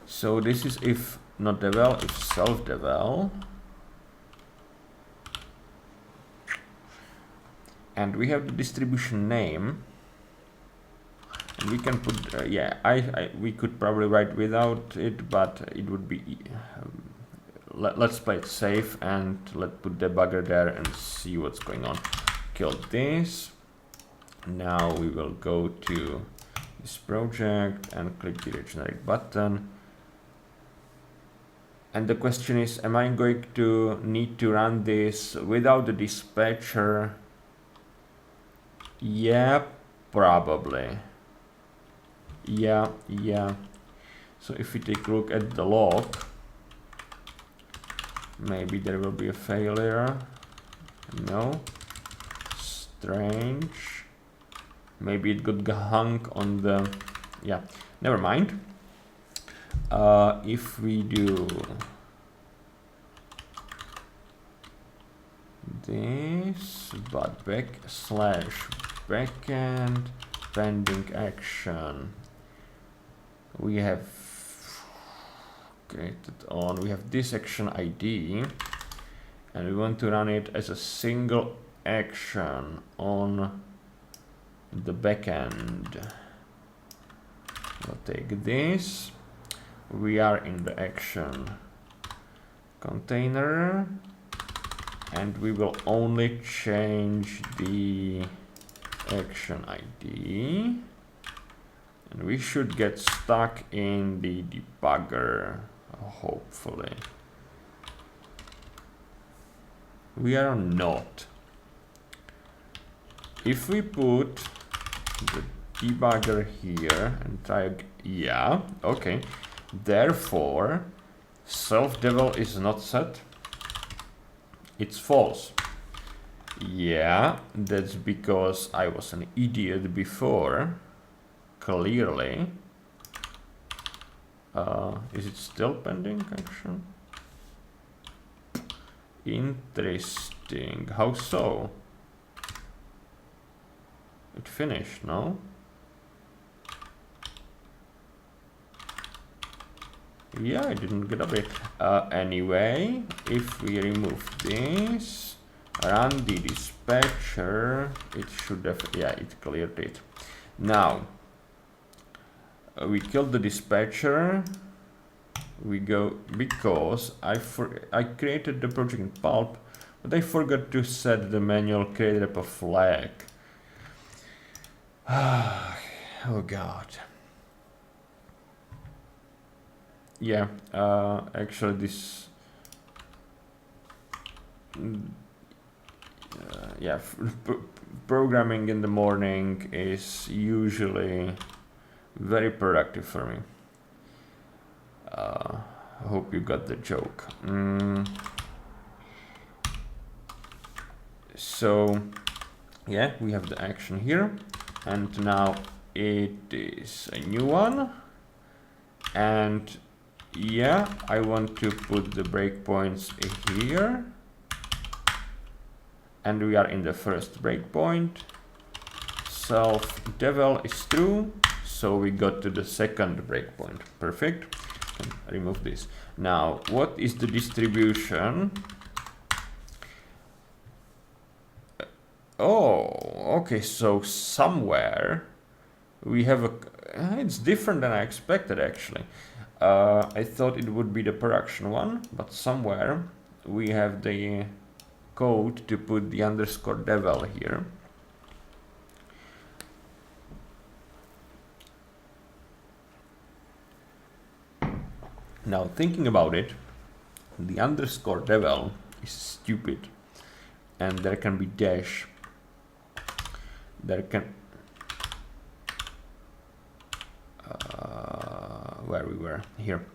S1: So this is if not devel, if self devel. And we have the distribution name, and we can put we could probably write without it, but it would be let's play it safe and let's put debugger there and see what's going on. Kill this. Now we will go to this project and click the regenerate button. And the question is, am I going to need to run this without the dispatcher? Yeah, probably. Yeah. So if we take a look at the log, maybe there will be a failure. No. Strange. Maybe it got hung on the... Yeah, never mind. if we do this, but backend pending action, we have created on, we have this action ID, and we want to run it as a single action on the backend. We'll take this, we are in the action container, and we will only change the action ID, and we should get stuck in the debugger, hopefully. We are not. If we put the debugger here and try, yeah, okay. Therefore, self-devel is not set. It's false. Yeah, that's because I was an idiot before. Clearly. Is it still pending action? Interesting. How so? It finished, no? Yeah, I didn't get a bit. Anyway, if we remove this, run the dispatcher, it should have, yeah, it cleared it. Now, we killed the dispatcher. We go, because I created the project in Pulp, but I forgot to set the manual create repo flag. Oh God. Yeah, actually this, yeah, programming in the morning is usually very productive for me. I hope you got the joke. So, yeah, we have the action here, and now it is a new one, and yeah, I want to put the breakpoints here, and we are in the first breakpoint. Self-devel is true, so we got to the second breakpoint. Perfect. And remove this. Now, what is the distribution? Oh, okay, so somewhere we have a, it's different than I expected actually. I thought it would be the production one, but somewhere we have the code to put the underscore devel here. Now thinking about it, the underscore devel is stupid, and there can be dash. There can, where we were here,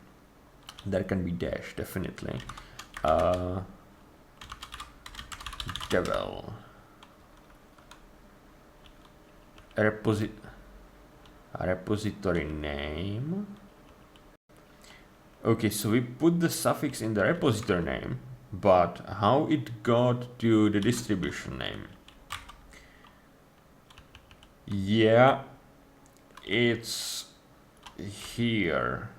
S1: there can be dash definitely. Devel repository name. Okay, so we put the suffix in the repository name, but how it got to the distribution name? Yeah, it's here.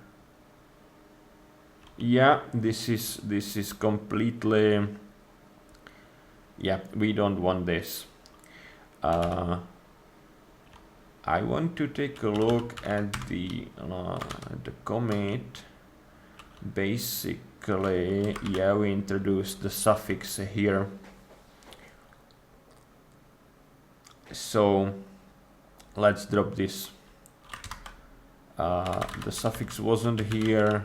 S1: Yeah, this is completely, yeah, we don't want this. I want to take a look at the commit. Basically, yeah, we introduced the suffix here. So let's drop this. The suffix wasn't here,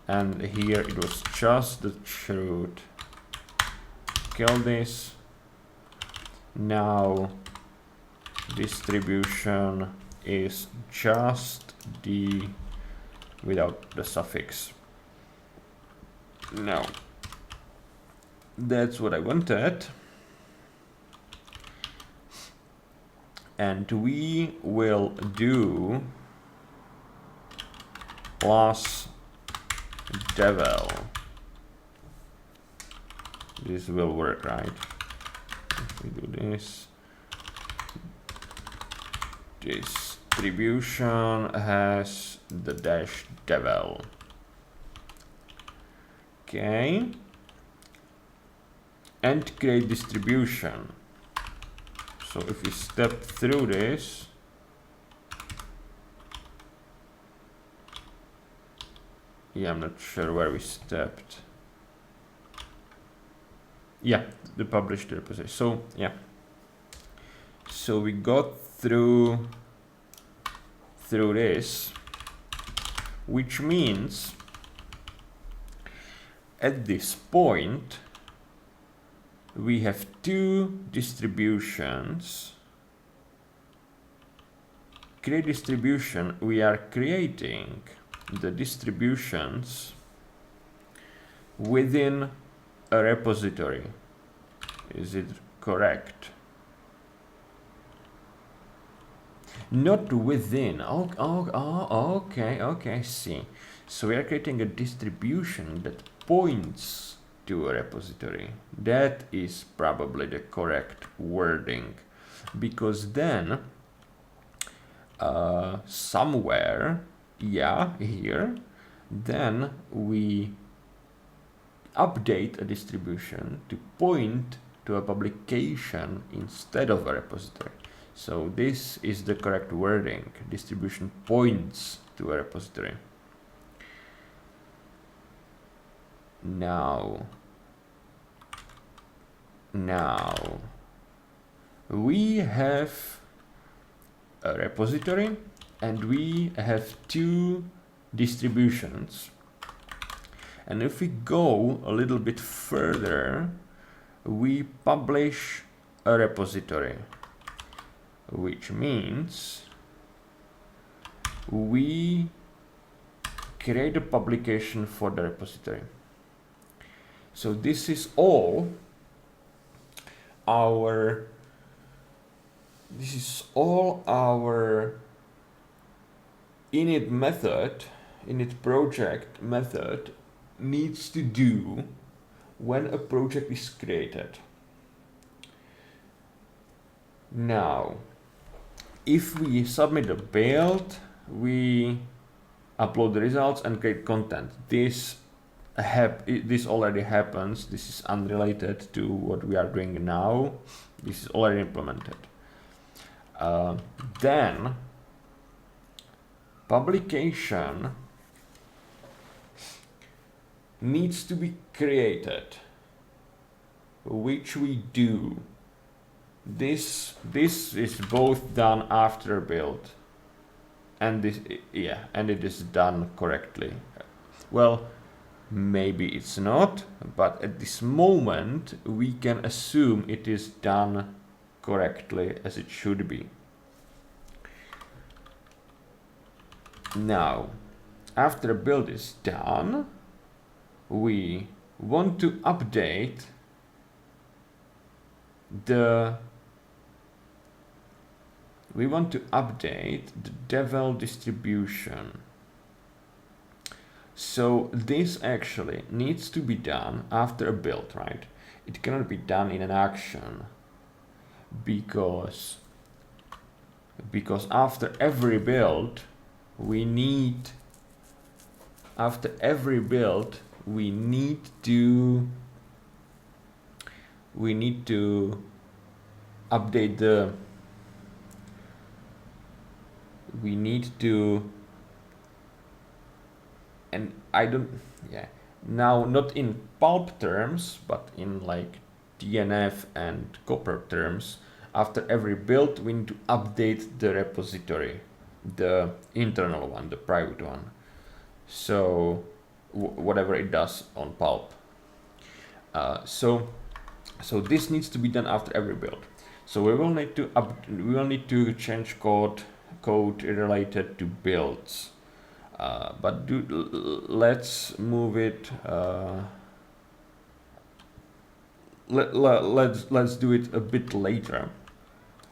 S1: and here it was just the truth. Kill this. Now distribution is just the without the suffix. Now that's what I wanted, and we will do plus devel. This will work, right? If we do this, distribution has the dash devel. Okay. And create distribution. So if we step through this, yeah, I'm not sure where we stepped. Yeah, the published repository. So yeah, so we got through this, which means at this point we have two distributions. Create distribution, we are creating the distributions within a repository. Is it correct? Not within. Okay, see. So we are creating a distribution that points to a repository. That is probably the correct wording, because then somewhere, yeah, here, then we update a distribution to point to a publication instead of a repository. So this is the correct wording. Distribution points to a repository. Now we have a repository and we have two distributions. And if we go a little bit further, we publish a repository, which means we create a publication for the repository. So this is all our init method, init project method needs to do when a project is created. Now, if we submit a build, we upload the results and create content. This already happens. This is unrelated to what we are doing now. This is already implemented. Then publication needs to be created, which we do. This is both done after build, and this, yeah, and it is done correctly. Well, maybe it's not, but at this moment we can assume it is done correctly as it should be. Now, after a build is done, we want to update the devel distribution. So this actually needs to be done after a build, right? It cannot be done in an action because after every build we need to update the and I don't, yeah, now not in Pulp terms, but in like DNF and Copper terms, after every build we need to update the repository, the internal one, the private one. So whatever it does on Pulp. So this needs to be done after every build. So we will need to change code related to builds. But let's move it. Let's do it a bit later.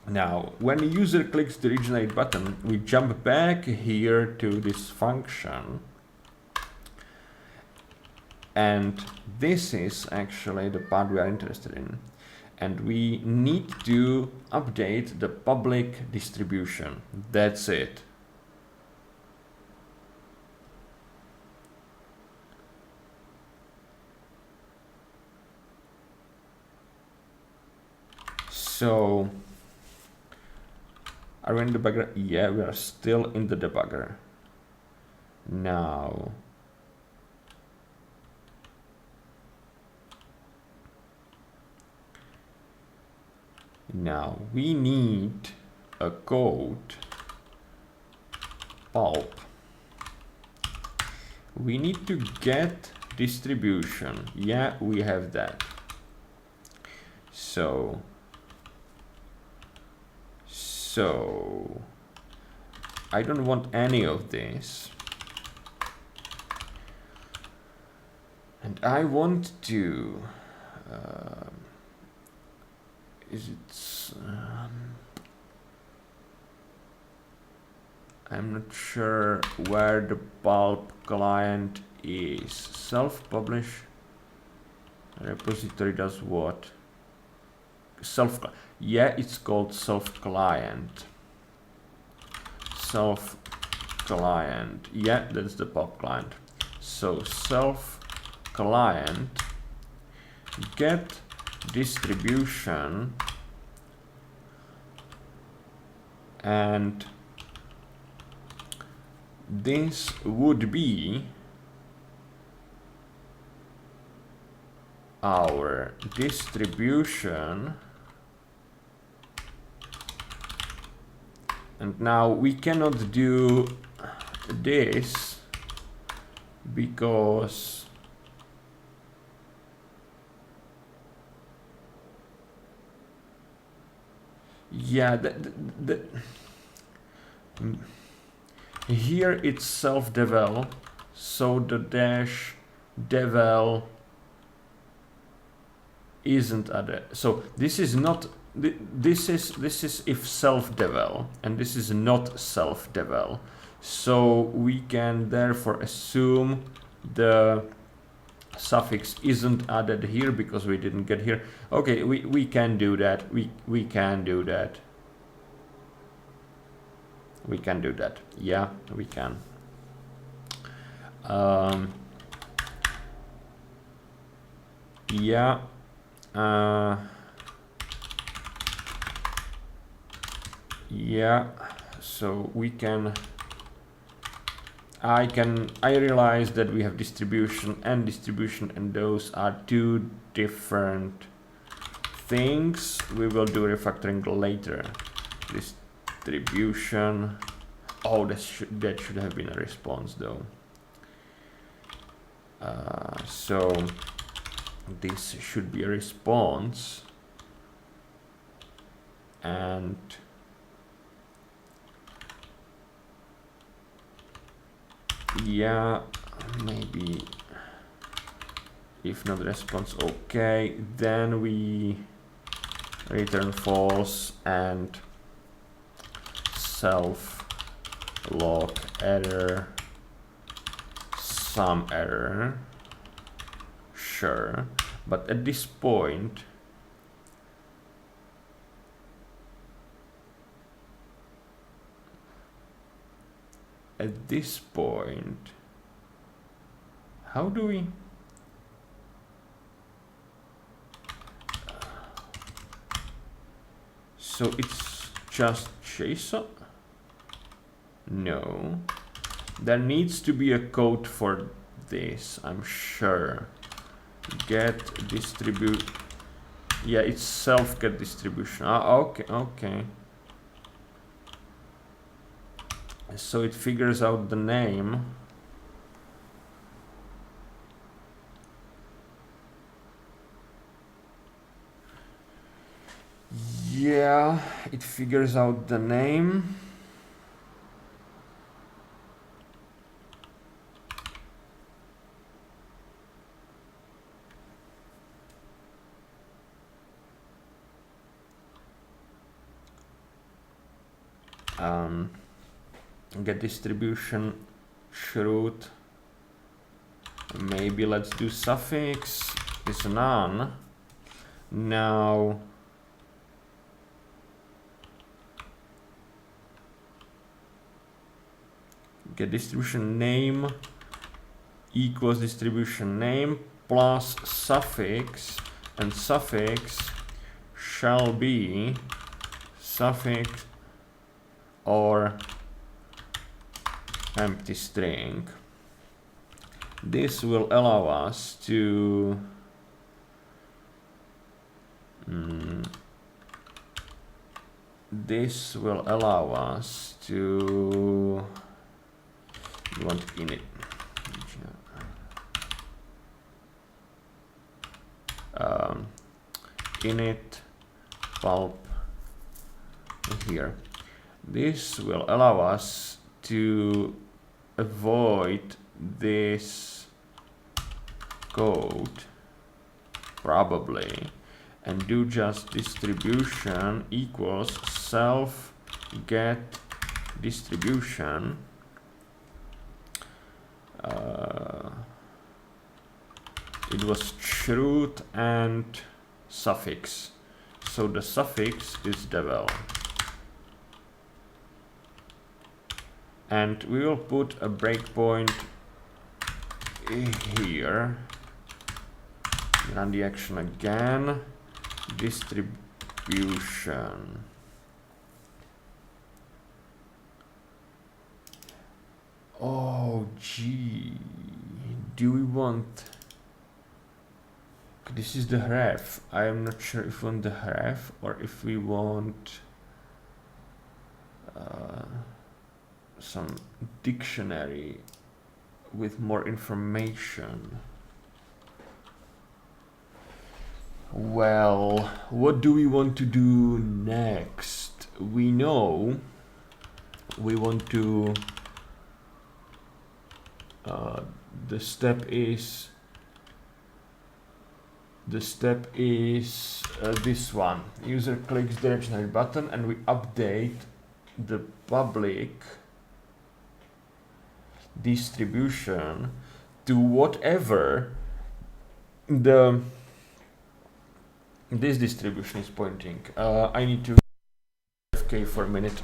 S1: Now, when the user clicks the regenerate button, we jump back here to this function, And this is actually the part we are interested in. And we need to update the public distribution. That's it. So, are we in the debugger? Yeah, we are still in the debugger. Now, we need a code Pulp. We need to get distribution. Yeah, we have that. So I don't want any of this. And I want to I'm not sure where the Pulp client is. Self-publish repository does what? Yeah, it's called self-client. Self-client. Yeah, that's the Pulp client. So self-client get distribution, and this would be our distribution. And now we cannot do this because yeah, here it's self-devel, so the dash devel isn't added. So this is not. This is if self-devel, and this is not self-devel. So we can therefore assume the suffix isn't added here because we didn't get here. Okay, we can do that. We can do that. We can do that. Yeah, we can. Yeah. Yeah, so we can. I realize that we have distribution, and those are two different things. We will do refactoring later. Distribution. Oh, that should have been a response though. So this should be a response, and yeah, maybe if not response, okay, then we return false and self log error, some error, sure, but at this point how do we so it's just JSON? No, there needs to be a code for this, I'm sure. Get distribute, yeah, it's self get distribution. Okay. So it figures out the name. Yeah, it figures out the name. Get distribution shrewd Maybe let's do suffix is none. Now get distribution name equals distribution name plus suffix, and suffix shall be suffix or empty string. This will allow us to we want init init pulp here. This will allow us to avoid this code probably and do just distribution equals self get distribution it was truth and suffix, so the suffix is devel, and we will put a breakpoint here. Run the action again. Distribution. Oh gee, do we want, this is the ref. I am not sure if we want the ref or if we want some dictionary with more information. Well, what do we want to do next? We know we want to the step is this one. User clicks directory button and we update the public distribution to whatever this distribution is pointing. I need to FK for a minute.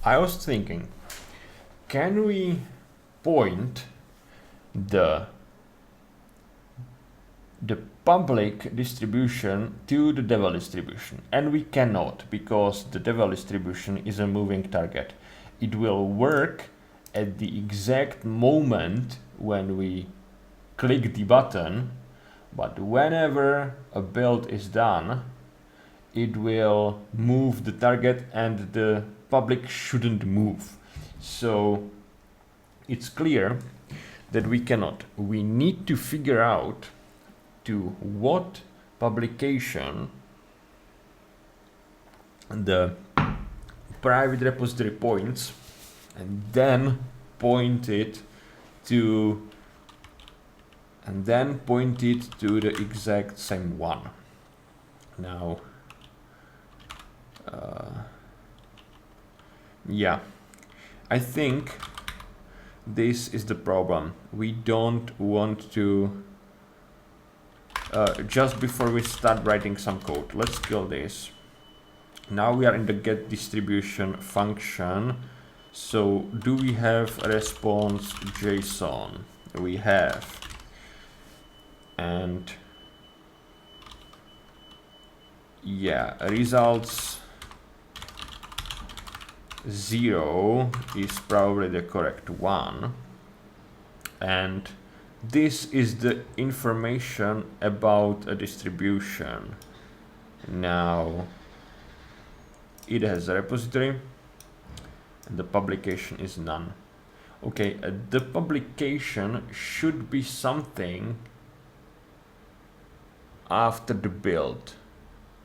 S1: I was thinking, can we point the public distribution to the devel distribution? And we cannot, because the devel distribution is a moving target. It will work at the exact moment when we click the button, but whenever a build is done, it will move the target and the public shouldn't move. So it's clear that we cannot. We need to figure out to what publication the private repository points, and then point it to the exact same one. Now yeah, I think this is the problem. We don't want to just before we start writing some code, let's kill this. Now we are in the get distribution function. So do we have a response JSON? We have. And yeah, results 0 is probably the correct one. And this is the information about a distribution. Now it has a repository and the publication is none. Okay, the publication should be something after the build.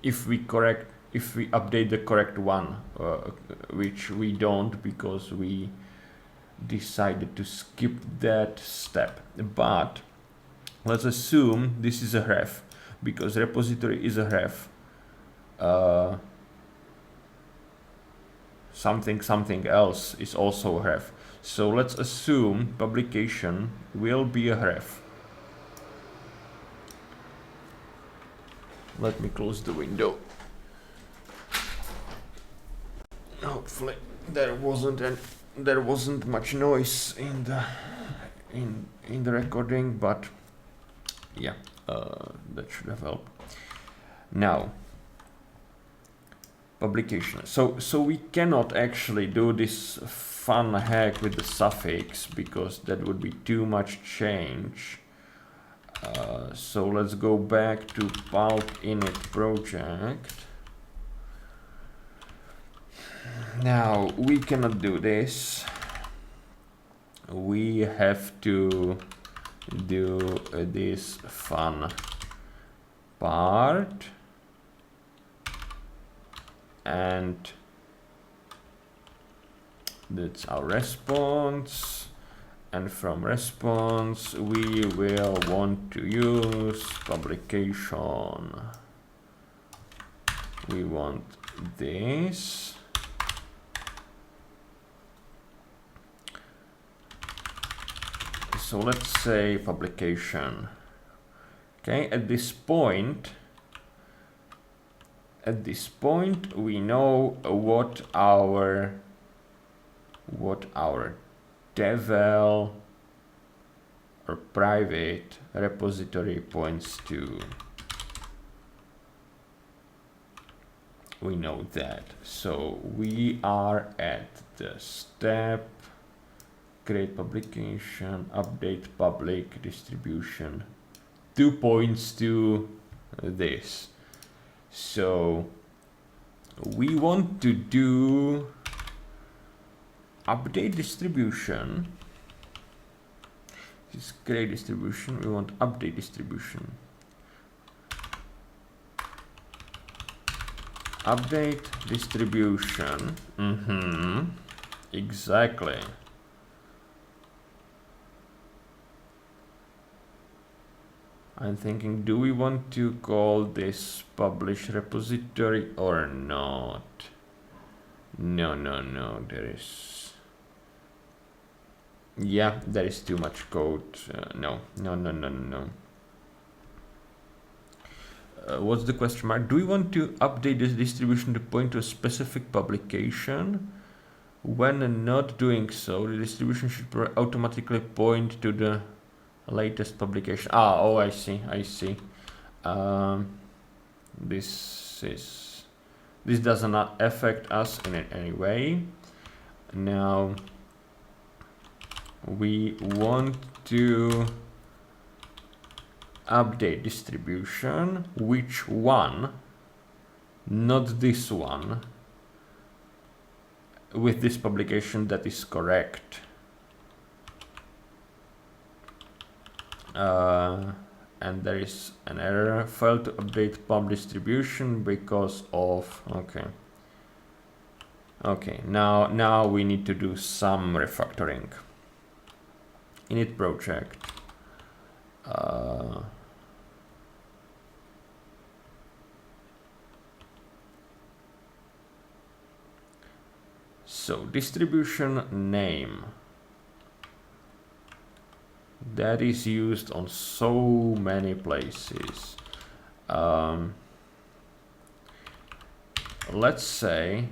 S1: If we update the correct one, which we don't because we decided to skip that step. But let's assume this is a ref, because repository is a ref. Something else is also a ref. So let's assume publication will be a ref. Let me close the window. Hopefully there wasn't much noise in the recording, but yeah, that should have helped. Now, publication. So we cannot actually do this fun hack with the suffix because that would be too much change. So let's go back to Pulp init project. Now we cannot do this. We have to do this fun part, and that's our response. And from response, we will want to use publication. We want this. So let's say publication. Okay, at this point we know what our devel or private repository points to. We know that. So we are at the step create publication, update public distribution. 2 points to this. So we want to do update distribution. This is create distribution. We want update distribution. Update distribution. Exactly. I'm thinking, do we want to call this publish repository or not? No, there is... Yeah, there is too much code. No. What's the question mark? Do we want to update this distribution to point to a specific publication? When not doing so, the distribution should automatically point to the latest publication. Oh, I see. This does not affect us in any way. Now we want to update distribution. Which one? Not this one. With this publication that is correct. And there is an error. Failed to update pub distribution because of... Okay, now we need to do some refactoring. Init project. So distribution name. that is used on so many places. Let's say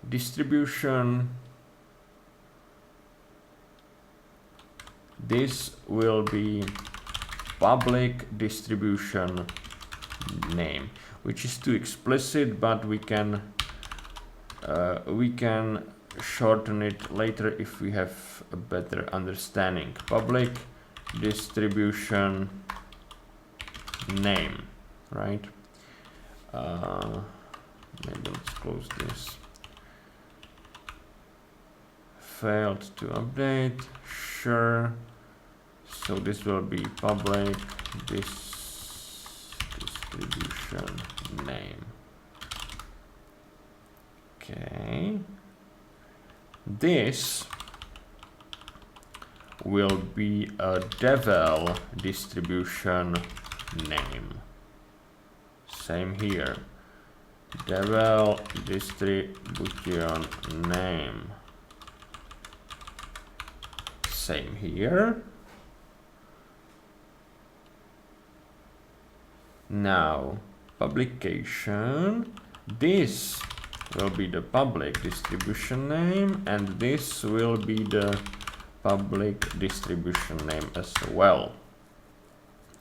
S1: distribution. This will be public distribution name, which is too explicit, but we can shorten it later if we have a better understanding. Public distribution name, right? Maybe let's close this. Failed to update, sure. So this will be public distribution name. Okay. This will be a devel distribution name. Same here. Devel distribution name. Same here. Now, publication. This will be the public distribution name, and this will be the public distribution name as well.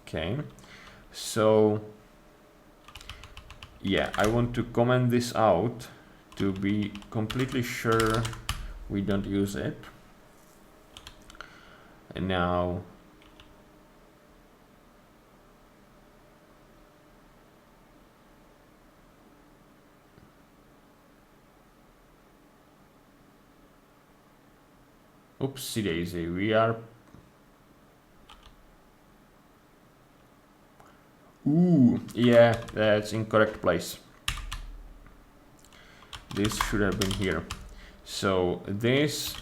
S1: Okay, so yeah, I want to comment this out to be completely sure we don't use it. And now oopsie daisy, we are yeah, that's incorrect place. This should have been here. So this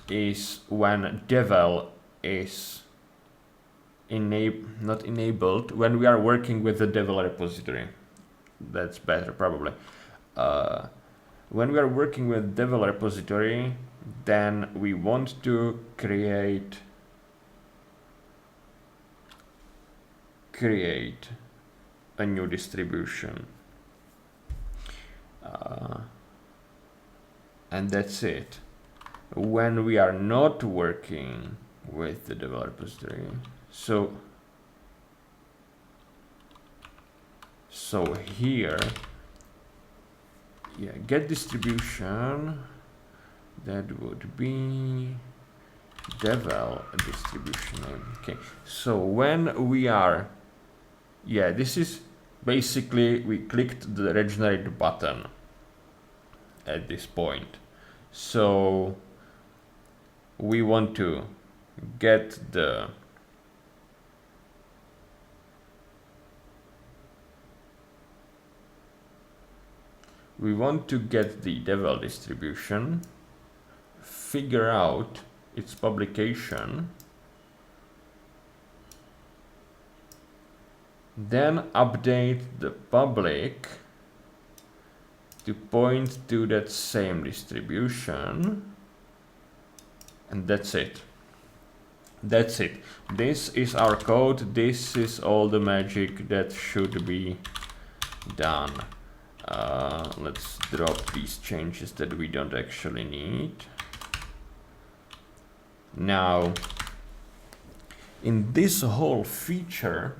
S1: is when devel is not enabled, when we are working with the devel repository. That's better probably. When we are working with devel repository, then we want to create a new distribution, and that's it. When we are not working with the devel repository, so here, yeah, get distribution, that would be devel distribution name. Okay, so when we are, yeah, this is basically, we clicked the regenerate button at this point. So we want to get the devel distribution, figure out its publication, then update the public to point to that same distribution, and that's it. That's it. This is our code. This is all the magic that should be done. Let's drop these changes that we don't actually need. Now, in this whole feature,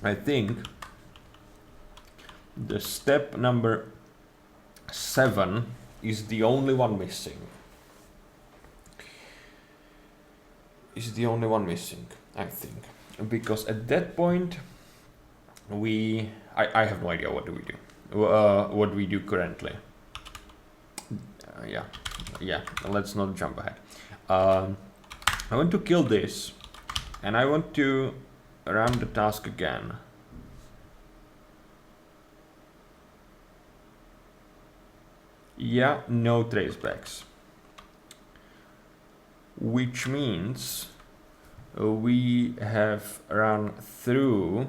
S1: I think the step number 7 is the only one missing. I think, because at that point I have no idea what do we do. What we do currently. Yeah. Let's not jump ahead. I want to kill this, and I want to run the task again. Yeah, no tracebacks, which means we have run through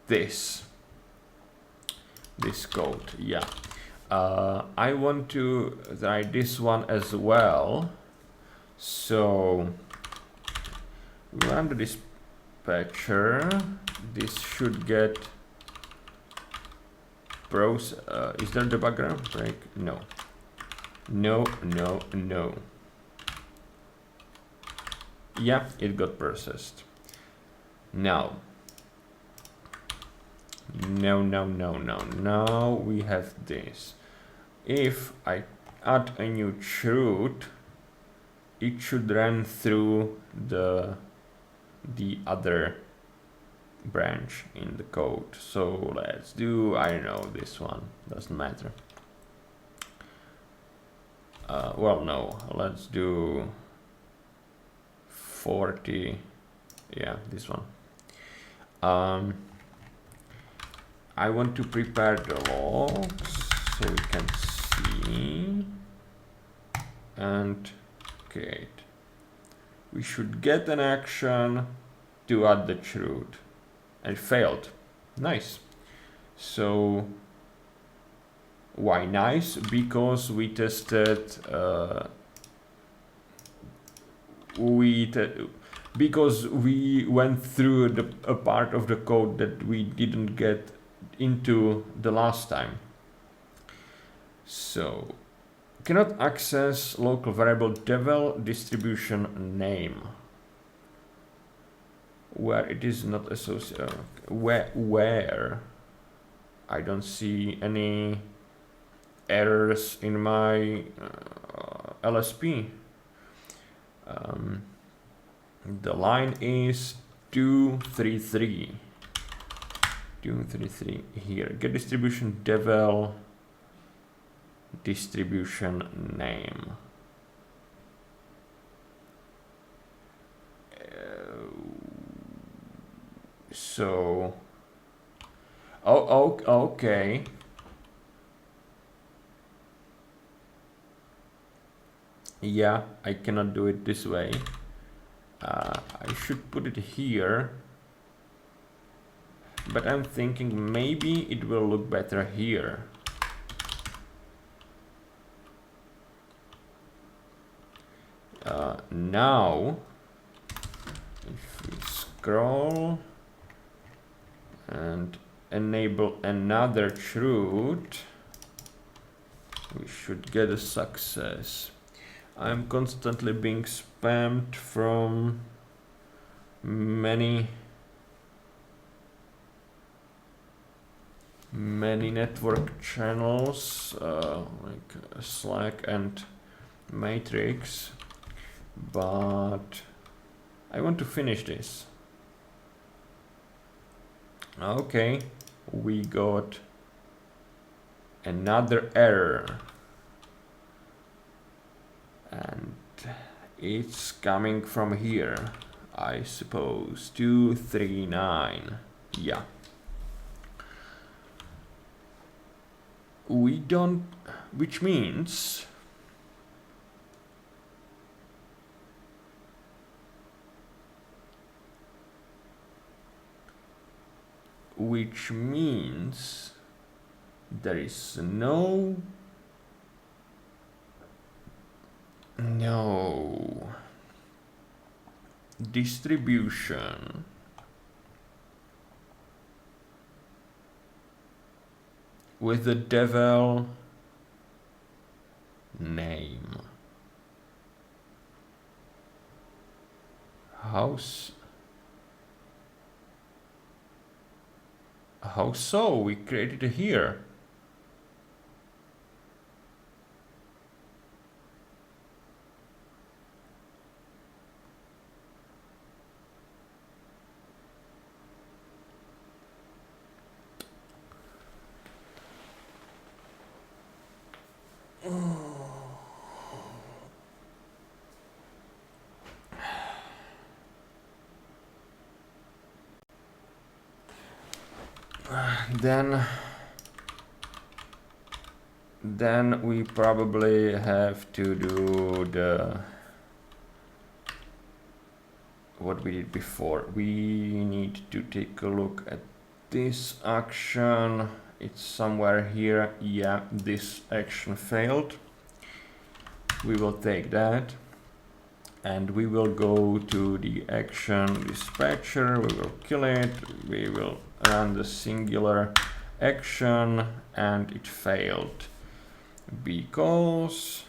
S1: this. this code. Yeah. I want to write this one as well. So run the dispatcher. This should get pros. Is there debugger break? No. No, no, no. Yeah, it got processed. Now, now we have this. If I add a new chroot, it should run through the other branch in the code. So let's do, I don't know, this one, doesn't matter. Well, no, let's do 40, yeah, this one. I want to prepare the logs so we can see and create. We should get an action to add the chroot, and it failed. Nice. So why nice? Because we tested because we went through a part of the code that we didn't get into the last time. So cannot access local variable devel distribution name where it is not associated. Where I don't see any errors in my LSP. The line is 233. 233 here. Get distribution devel distribution name. So, okay. Yeah, I cannot do it this way. I should put it here, but I'm thinking maybe it will look better here. Now, if we scroll and enable another chroot, we should get a success. I'm constantly being spammed from many network channels like Slack and Matrix, but I want to finish this. Okay, we got another error, and it's coming from here, I suppose. 239. Yeah. We don't, which means there is no distribution with the devel name. How so? We created it here. Then we probably have to do what we did before. We need to take a look at this action it's somewhere here. Yeah, this action failed. We will take that and we will go to the action dispatcher. We will kill it. We will run the singular action, and it failed because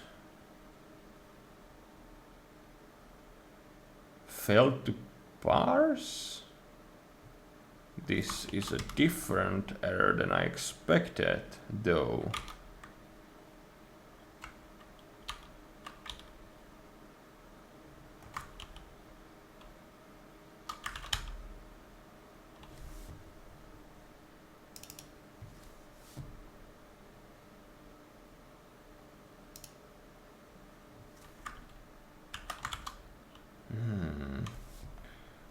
S1: failed to parse. This is a different error than I expected, though.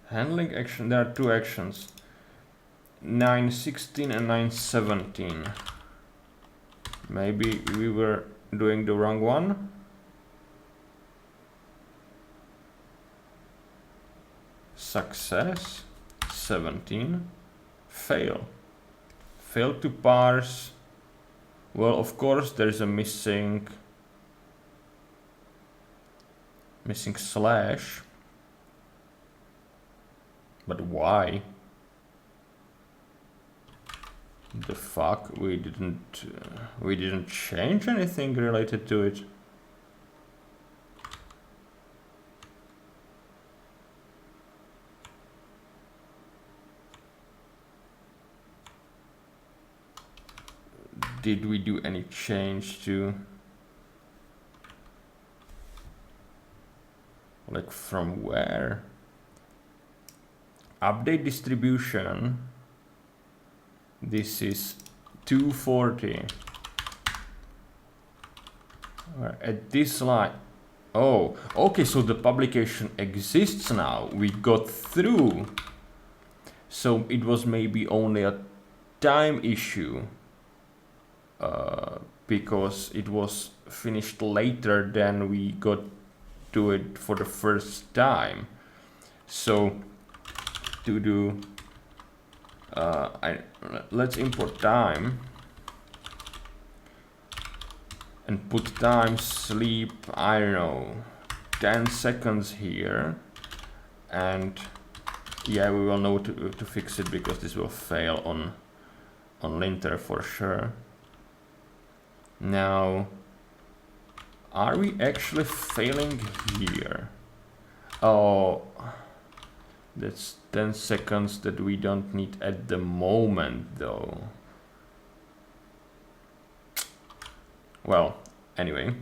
S1: Handling action, there are two actions. 9.16 and 9.17. Maybe we were doing the wrong one. Success, 17. Fail. Fail to parse. Well, of course, there's a missing slash. But why? The fuck? We didn't change anything related to it. Did we do any change to, like, from where? Update distribution. This is 240. At this line. Oh, okay, so the publication exists now. We got through. So it was maybe only a time issue. Because it was finished later than we got to it for the first time. So to do let's import time and put time sleep, I don't know, 10 seconds here, and yeah, we will know to fix it because this will fail on linter for sure. Now, are we actually failing here? Oh, that's 10 seconds that we don't need at the moment, though. Well, anyway.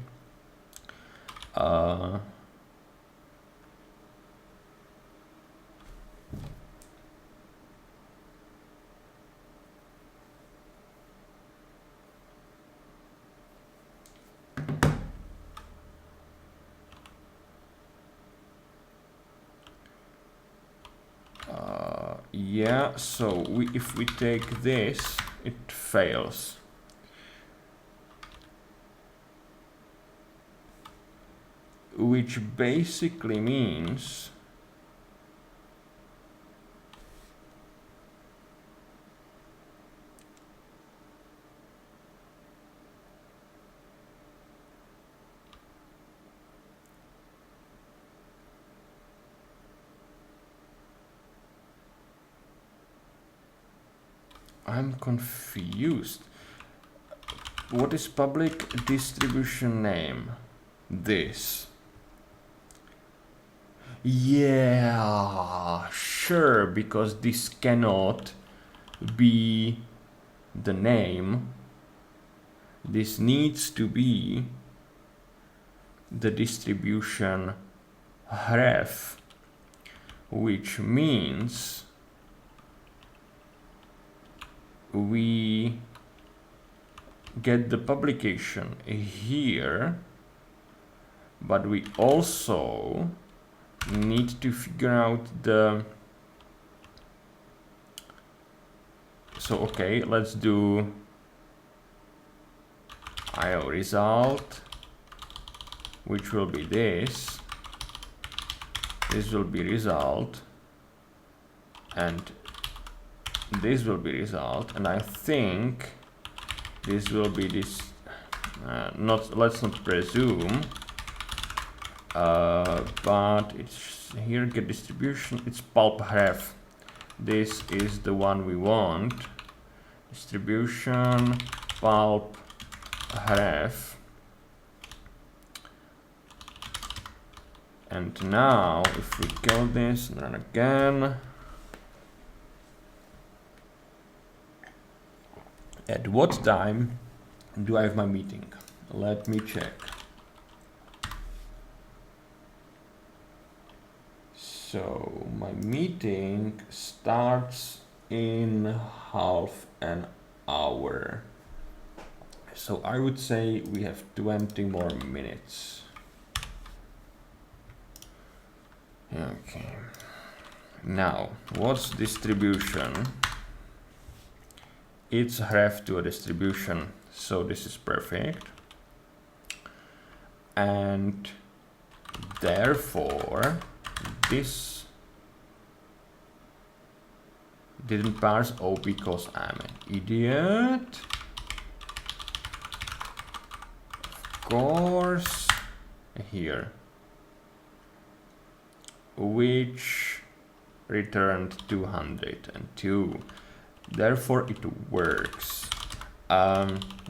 S1: Yeah, so if we take this, it fails. Which basically means I'm confused. What is public distribution name? This. Yeah, sure, because this cannot be the name. This needs to be the distribution ref, which means we get the publication here, but we also need to figure out the, so okay, let's do IO result, which will be this will be result, and this will be result, and I think this will be this, let's not presume, but it's here, get distribution, it's pulp href. This is the one we want. Distribution pulp href. And now if we kill this and run again, at what time do I have my meeting? Let me check. So my meeting starts in half an hour. So I would say we have 20 more minutes. Okay. Now, what's distribution? It's href to a distribution, so this is perfect. And therefore, this didn't parse because I'm an idiot. Of course, here, which returned 202. Therefore, it works.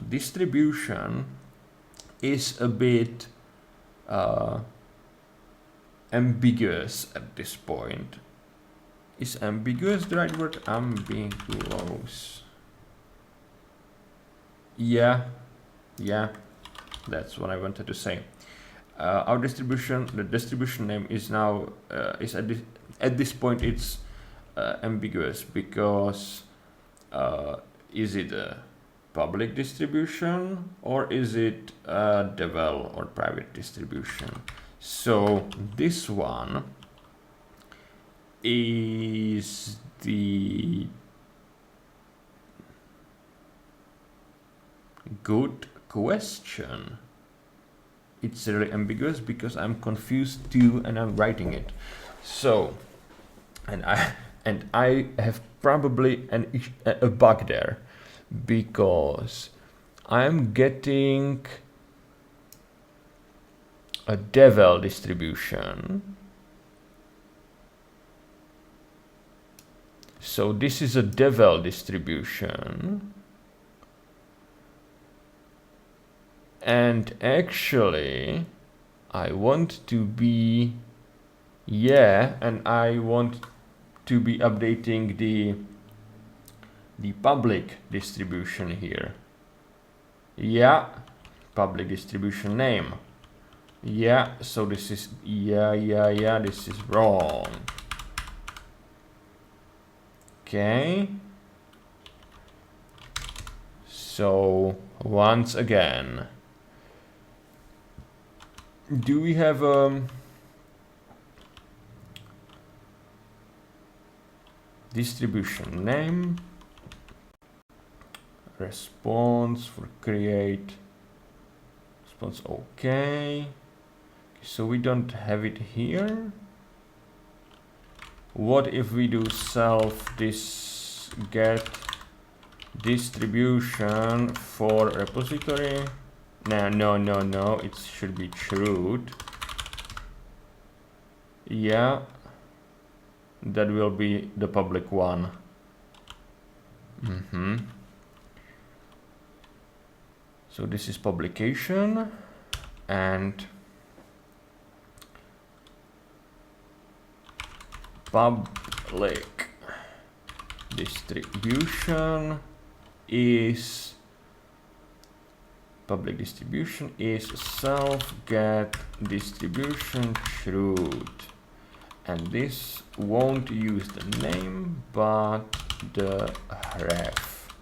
S1: Distribution is a bit ambiguous at this point. Is ambiguous the right word? I'm being close. Yeah, that's what I wanted to say. Our distribution, the distribution name is now is at this point it's ambiguous because is it a public distribution or is it a devel or private distribution? So this one is the good question. It's really ambiguous because I'm confused too and I'm writing it. So, and I have probably a bug there because I'm getting a devel distribution. So this is a devel distribution. And actually, I want to be, and I want to be updating the public distribution here. Yeah, public distribution name. Yeah, so this is, this is wrong. Okay. So, once again, do we have distribution name, response for create, response okay. So we don't have it here. What if we do self this get distribution for repository? No, it should be true. Yeah, that will be the public one. So this is publication and public distribution is self get distribution truth, and this won't use the name but the ref.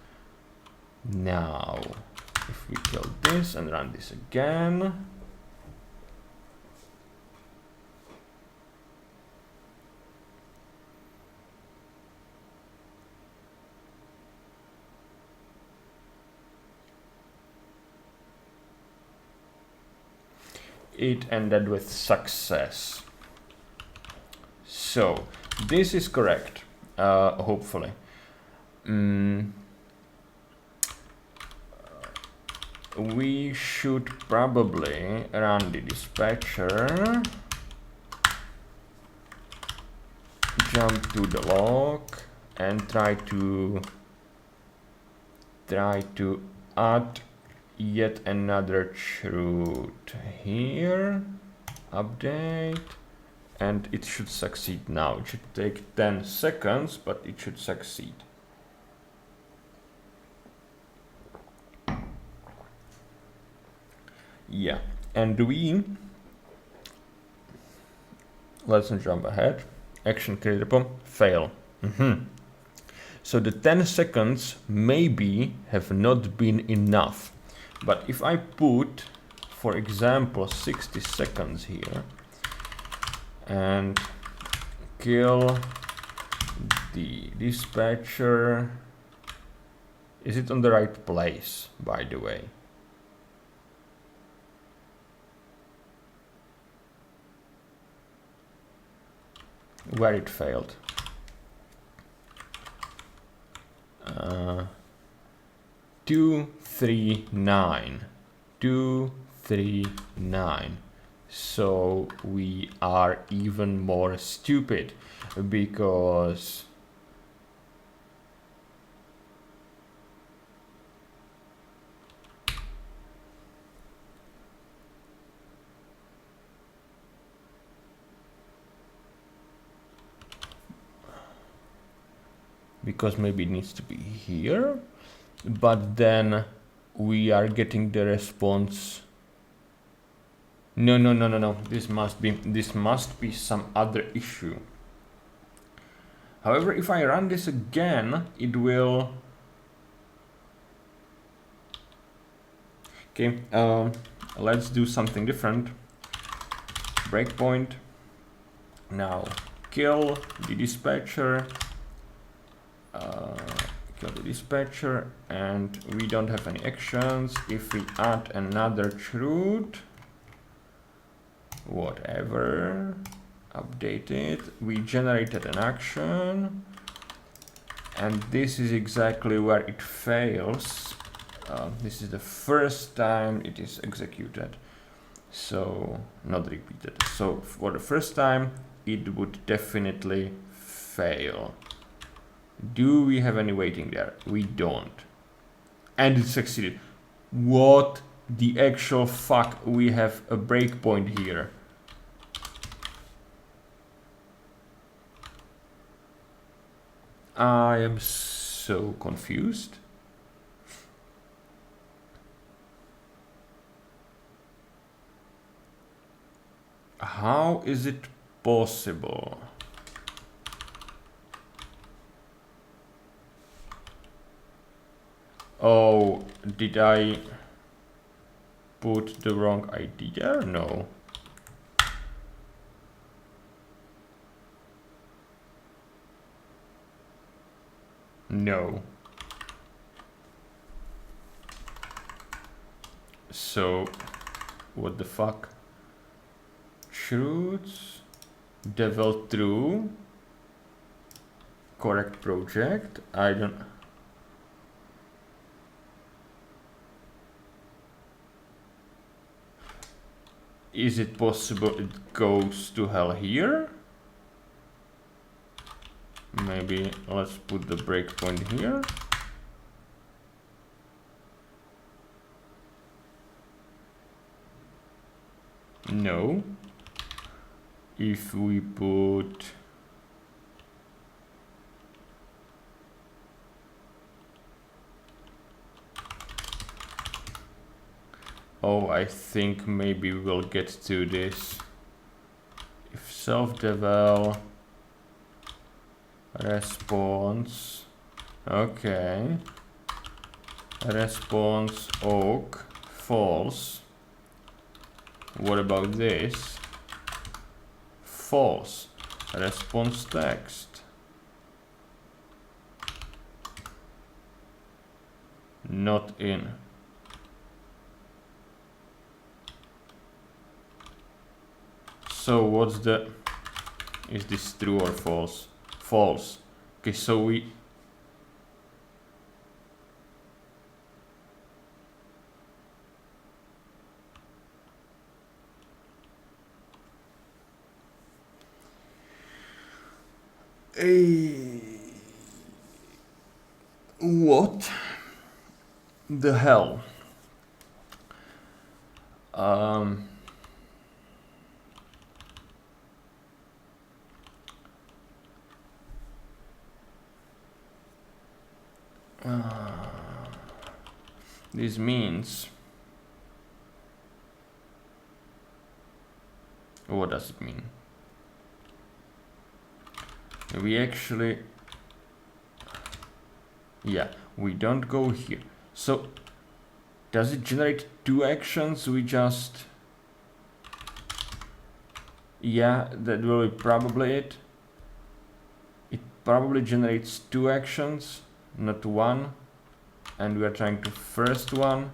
S1: Now if we kill this and run this again, it ended with success. So this is correct, hopefully. we should probably run the dispatcher, jump to the log, and try to add yet another chroot here. Update, and it should succeed now. It should take 10 seconds, but it should succeed. Yeah, and let's jump ahead. Action create repo, fail. So the 10 seconds maybe have not been enough. But if I put, for example, 60 seconds here and kill the dispatcher, is it on the right place, by the way? Where it failed. 239. 239. So we are even more stupid because maybe it needs to be here, but then we are getting the response. No. This must be some other issue. However, if I run this again, it will. Okay, let's do something different. Breakpoint. Now kill the dispatcher. Kill the dispatcher, and we don't have any actions. If we add another chroot, whatever, update it, we generated an action, and this is exactly where it fails. This is the first time it is executed, so not repeated. So for the first time it would definitely fail. Do we have any waiting there? We don't. And it succeeded. What the actual fuck? We have a breakpoint here. I am so confused. How is it possible? Oh, did I put the wrong ID there? No. No. So, what the fuck? Chroots, devel true, correct project. I don't. Is it possible it goes to hell here? Maybe let's put the breakpoint here. No. If we put oh, I think maybe we'll get to this. If self-devel response, okay, response oak false. What about this? False. Response text not in. So what's the, is this true or false? False. Okay, so we, What the hell? Um, this means, what does it mean? We actually, yeah, we don't go here. So does it generate two actions? We just, yeah, that will be probably it. It probably generates two actions, not one, and we are trying to first one.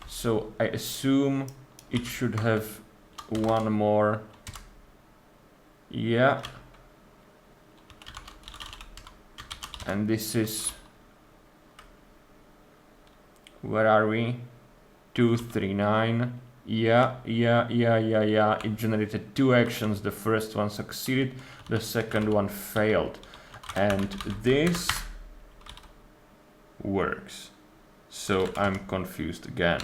S1: So I assume it should have one more. Yeah. And this is, where are we? 239. Yeah. It generated two actions. The first one succeeded, the second one failed. And this works. So I'm confused again.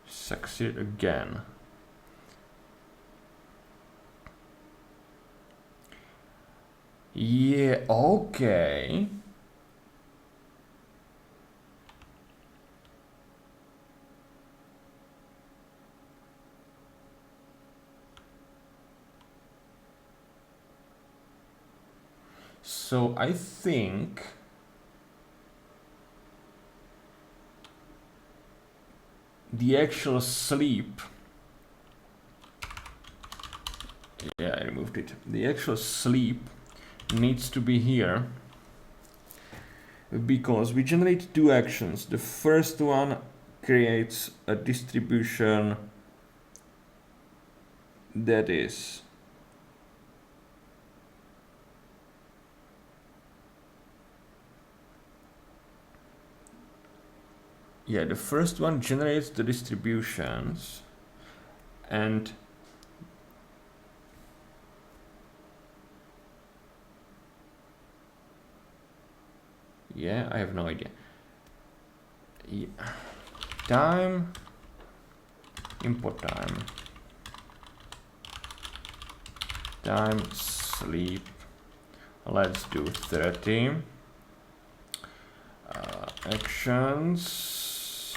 S1: Succeed again. Yeah, okay. So I think the actual sleep, yeah, I removed it. The actual sleep needs to be here because we generate two actions. The first one creates a distribution that is the first one generates the distributions, and yeah, I have no idea. Yeah. Time, import time sleep, let's do 30. Actions,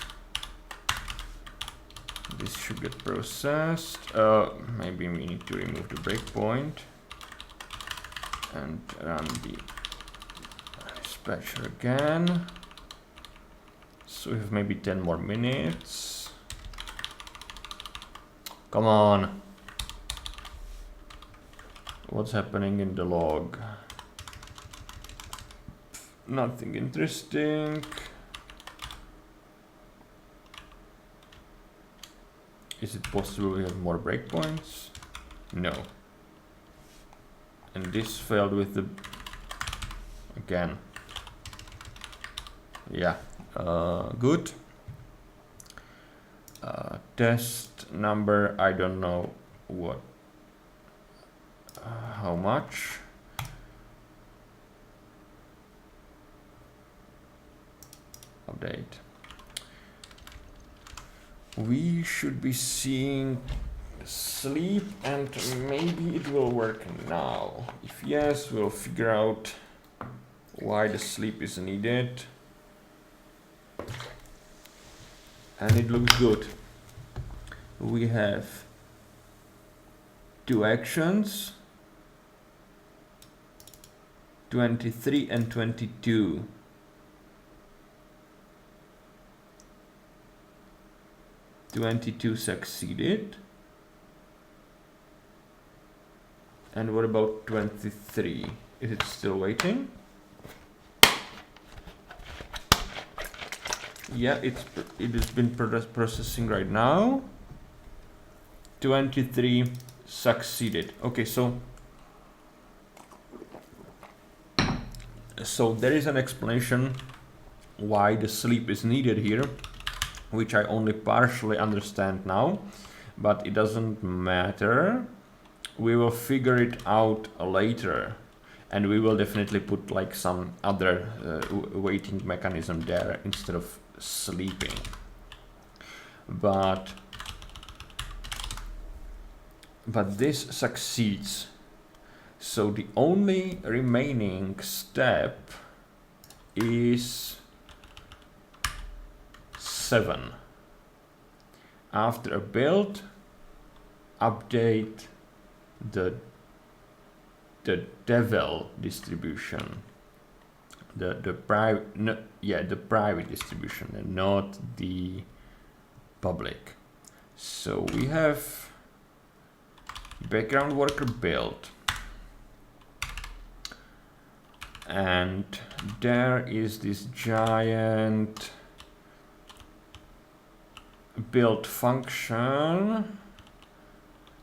S1: this should get processed. Maybe we need to remove the breakpoint and run the dispatcher again. So we have maybe 10 more minutes. Come on. What's happening in the log? Nothing interesting. Is it possible we have more breakpoints? No. And this failed with the, again. Yeah, good. Test number, I don't know what, how much. Update. We should be seeing sleep, and maybe it will work now. If yes, we'll figure out why the sleep is needed. And it looks good. We have two actions, 23 and 22. (22) succeeded. And what about 23? Is it still waiting? Yeah, it has been processing right now. 23 succeeded. Okay, so there is an explanation why the sleep is needed here, which I only partially understand now, but it doesn't matter. We will figure it out later, and we will definitely put like some other waiting mechanism there instead of sleeping. But this succeeds. So the only remaining step is 7. After a build, update the devel distribution, the private, no, yeah, the private distribution, and not the public. So we have background worker build, and there is this giant build function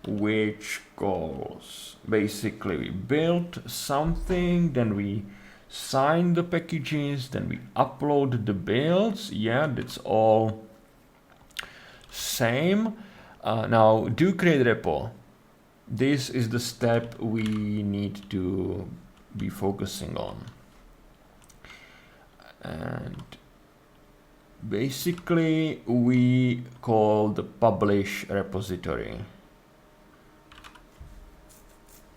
S1: which calls, basically we build something, then we sign the packages, then we upload the builds. Yeah, that's all same. Now do create repo. This is the step we need to be focusing on. And basically we call the publish repository.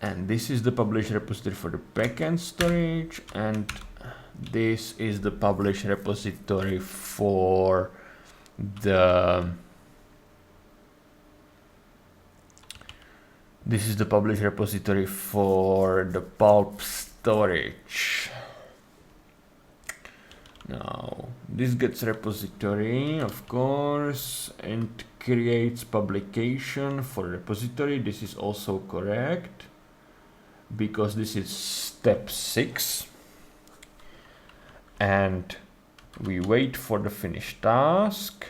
S1: And this is the publish repository for the backend storage, and this is the publish repository for the Pulp storage. Now this gets repository, of course, and creates publication for repository. This is also correct, because this is step 6, and we wait for the finish task.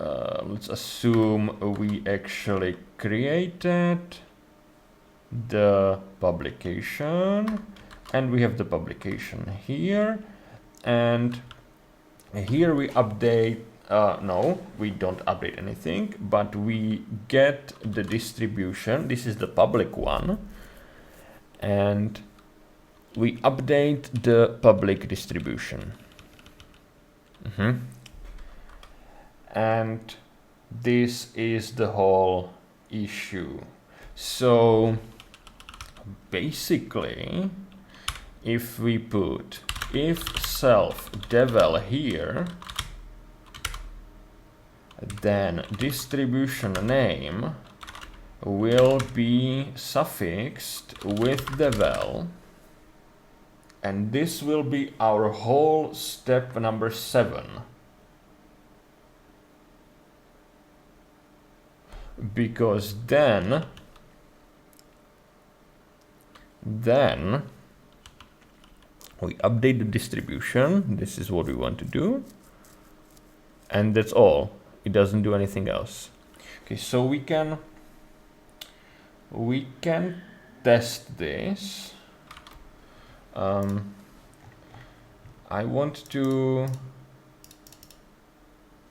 S1: Let's assume we actually created the publication, and we have the publication here, and here we update. No, we don't update anything, but we get the distribution. This is the public one, and we update the public distribution. And this is the whole issue. So basically, if we put if self devel here, then distribution name will be suffixed with devel, and this will be our whole step number 7. Because then we update the distribution. This is what we want to do, and that's all. It doesn't do anything else. Okay, so we can test this. I want to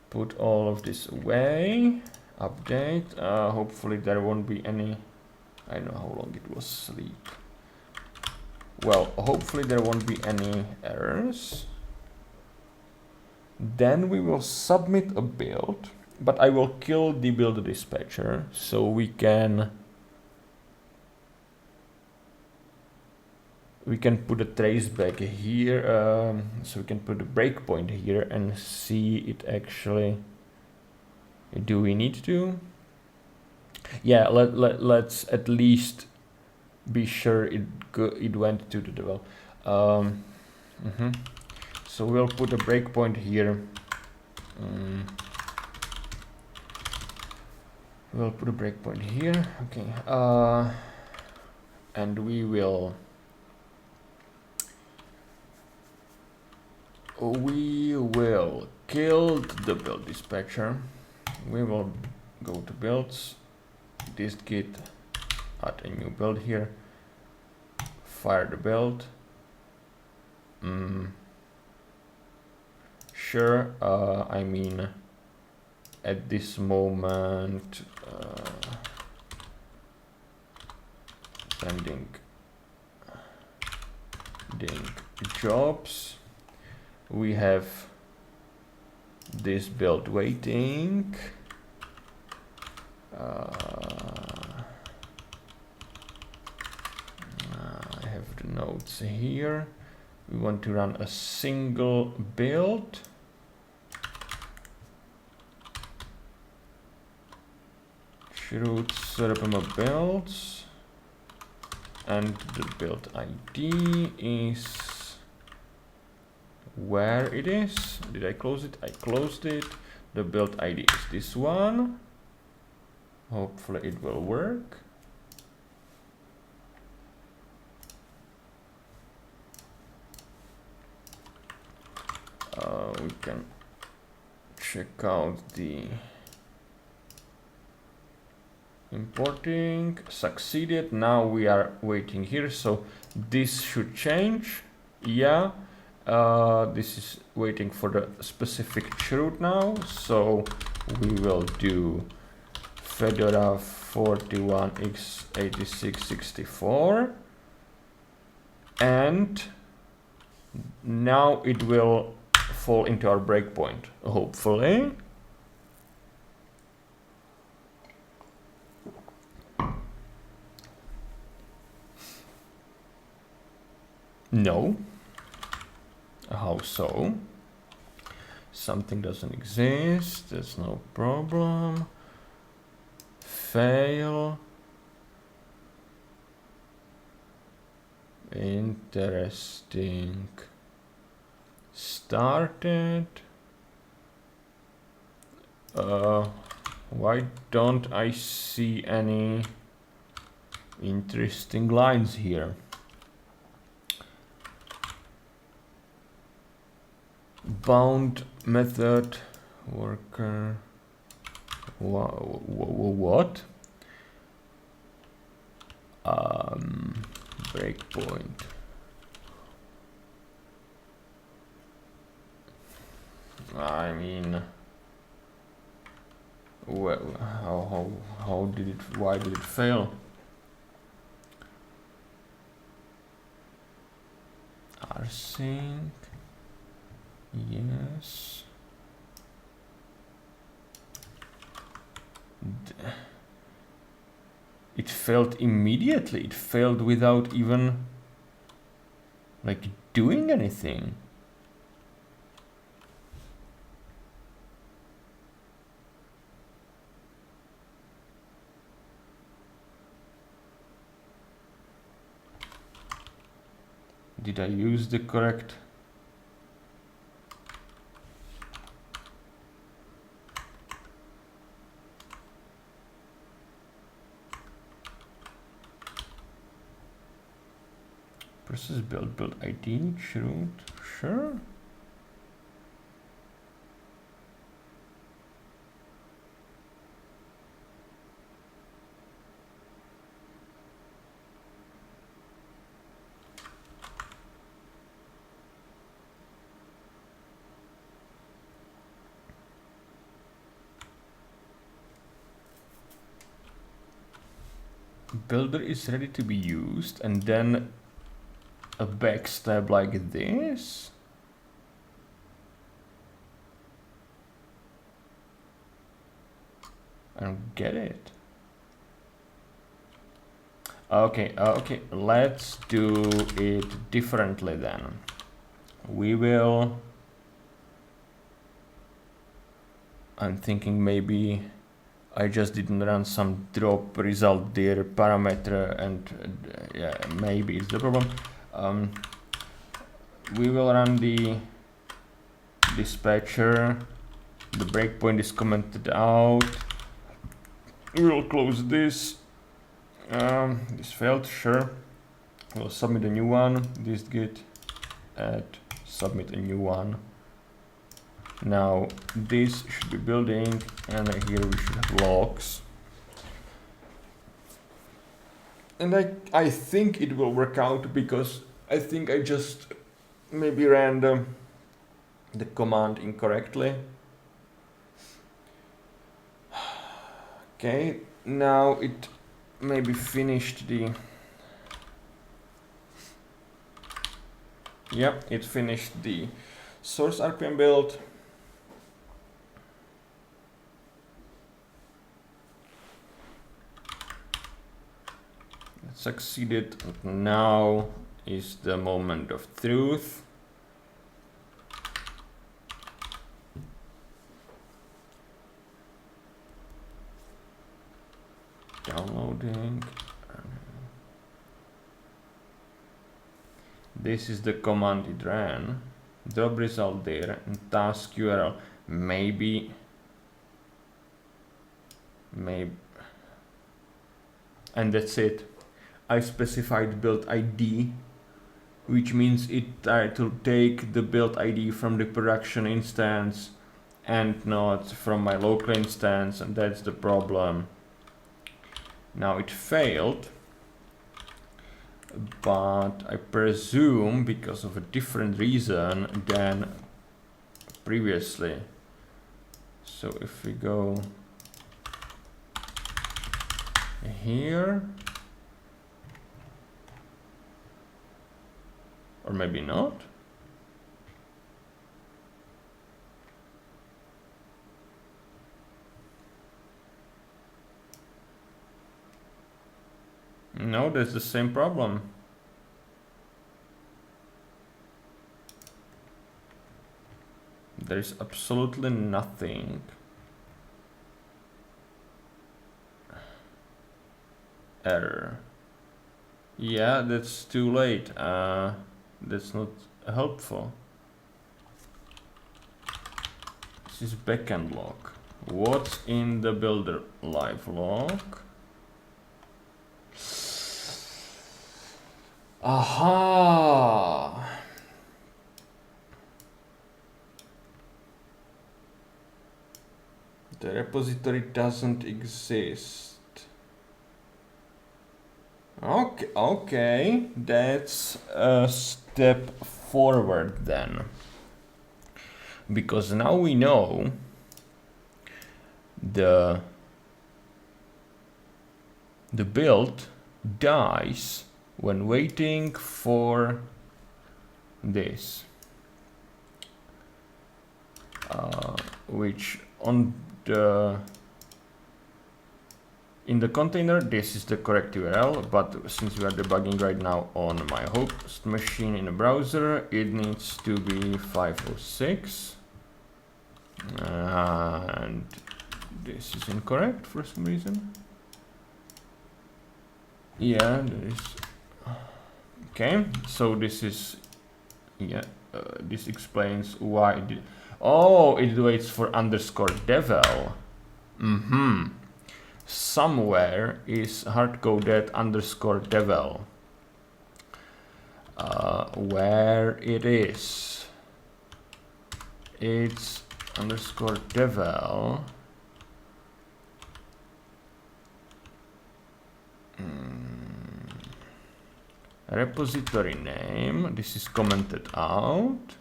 S1: put all of this away. Update. Hopefully there won't be any. I don't know how long it was sleep. Well, hopefully there won't be any errors. Then we will submit a build, but I will kill the build dispatcher so we can put a traceback here, so we can put a breakpoint here and see it actually. Do we need to? Yeah, let's at least be sure it went to the devel. So we'll put a breakpoint here. We'll put a breakpoint here. Okay. And we will kill the build dispatcher. We will go to builds, dist-git, add a new build here, fire the build, Sure, I mean, at this moment, pending jobs, we have this build waiting. I have the notes here. We want to run a single build. Root server builds, and the build ID is where it is. Did I close it? I closed it. The build ID is this one. Hopefully it will work. We can check out the importing. Succeeded. Now we are waiting here, so this should change. Yeah, this is waiting for the specific chroot now, so we will do Fedora 41x8664, and now it will fall into our breakpoint, hopefully. No. How so? Something doesn't exist. That's no problem. Fail. Interesting. Started. Why don't I see any interesting lines here? Bound method worker. What? Breakpoint. I mean, well, how did it? Why did it fail? rsync. Yes. It failed immediately. It failed without even like doing anything. Did I use the correct? Process build ID, chroot, sure. Builder is ready to be used, and then a backstab like this. I don't get it. Okay, okay, let's do it differently then. We will... I'm thinking maybe I just didn't run some drop result there parameter, and yeah, maybe it's the problem. We will run the dispatcher. The breakpoint is commented out. We will close this. This failed, sure. We'll submit a new one. This git add submit a new one. Now this should be building, and here we should have logs. And I think it will work out, because I think I just maybe ran the the command incorrectly. Okay, now it maybe finished the... Yep, it finished the source RPM build. It succeeded. Now is the moment of truth. Downloading. This is the command it ran. Drop result there and task URL. Maybe. And that's it. I specified build ID, which means it tried to take the build ID from the production instance and not from my local instance, and that's the problem. Now it failed, but I presume because of a different reason than previously. So if we go here, or maybe not. No, that's the same problem. There is absolutely nothing. Error. Yeah, that's too late. That's not helpful. This is backend log. What's in the builder live log? Aha! The repository doesn't exist. Okay, that's a step forward then. Because now we know the build dies when waiting for this, which on the in the container this is the correct URL, but since we are debugging right now on my host machine in a browser, it needs to be 506, and this is incorrect for some reason. Yeah, there is. Okay, so this is, yeah, this explains why it did. Oh, it waits for underscore devel. Somewhere is hardcoded underscore devel. Where it is? It's underscore devel. Repository name, this is commented out.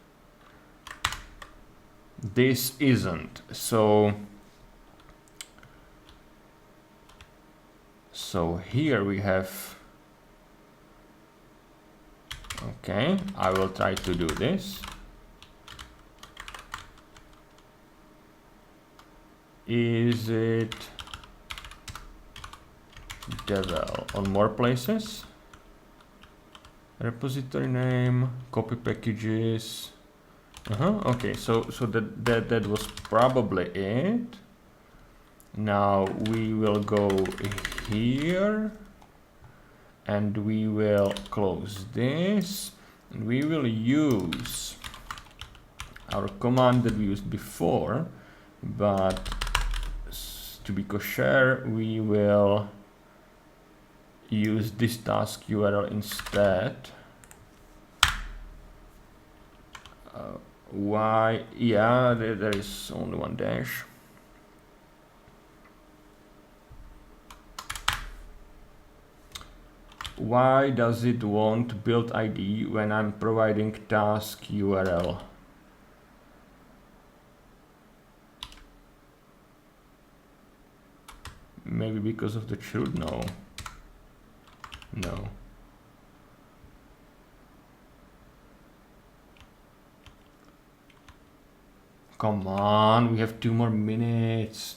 S1: This isn't. So here we have, okay, I will try to do this. Is it devel on more places? Repository name, copy packages. Okay, so that was probably it. Now we will go here and we will close this, and we will use our command that we used before, but to be kosher we will use this task URL instead. Why? Yeah, there is only one dash. Why does it want build ID when I'm providing task URL? Maybe because of the chilled? No. No. Come on, we have 2 more minutes.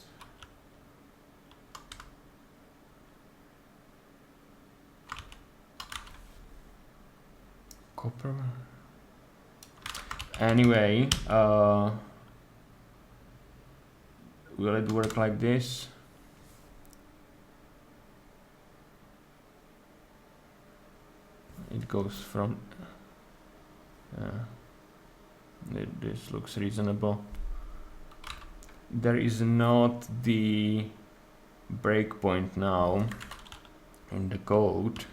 S1: Copper. Anyway, will it work like this? It goes from... this looks reasonable. There is not the breakpoint now in the code.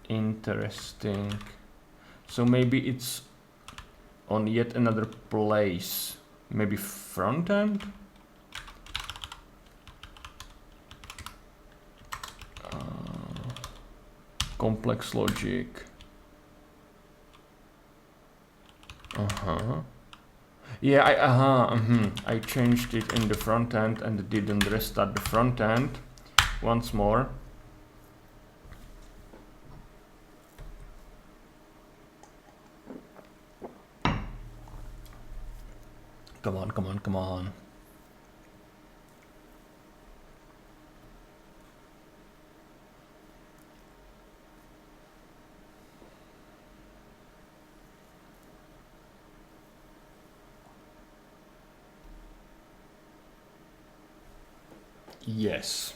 S1: Interesting. So maybe it's on yet another place. Maybe front end? Complex logic. Yeah, I changed it in the front end and didn't restart the front end once more. Come on, come on, come on. Yes.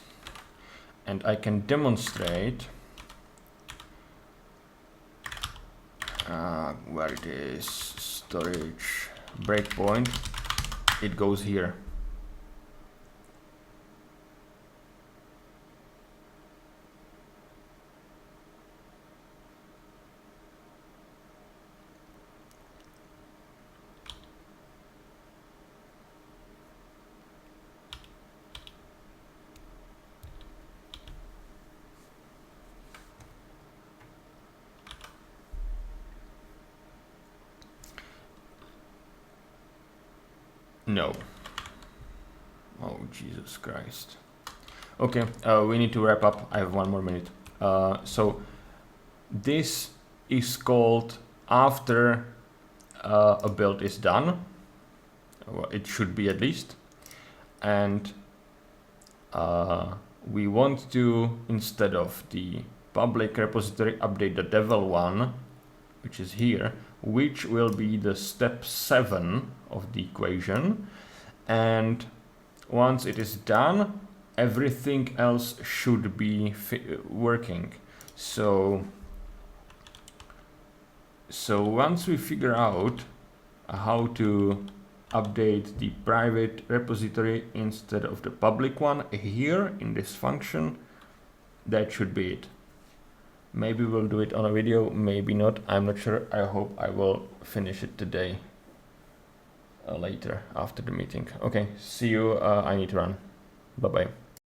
S1: And I can demonstrate where it is. Storage breakpoint. It goes here. No. Oh, Jesus Christ. Okay, we need to wrap up. I have 1 more minute. So this is called after a build is done. Well, it should be at least. And we want to, instead of the public repository, update the devel one, which is here, which will be the step 7 of the equation. And once it is done, everything else should be working. So once we figure out how to update the private repository instead of the public one here in this function, that should be it. Maybe we'll do it on a video, maybe not, I'm not sure. I hope I will finish it today, later after the meeting. Okay, see you, I need to run. Bye-bye.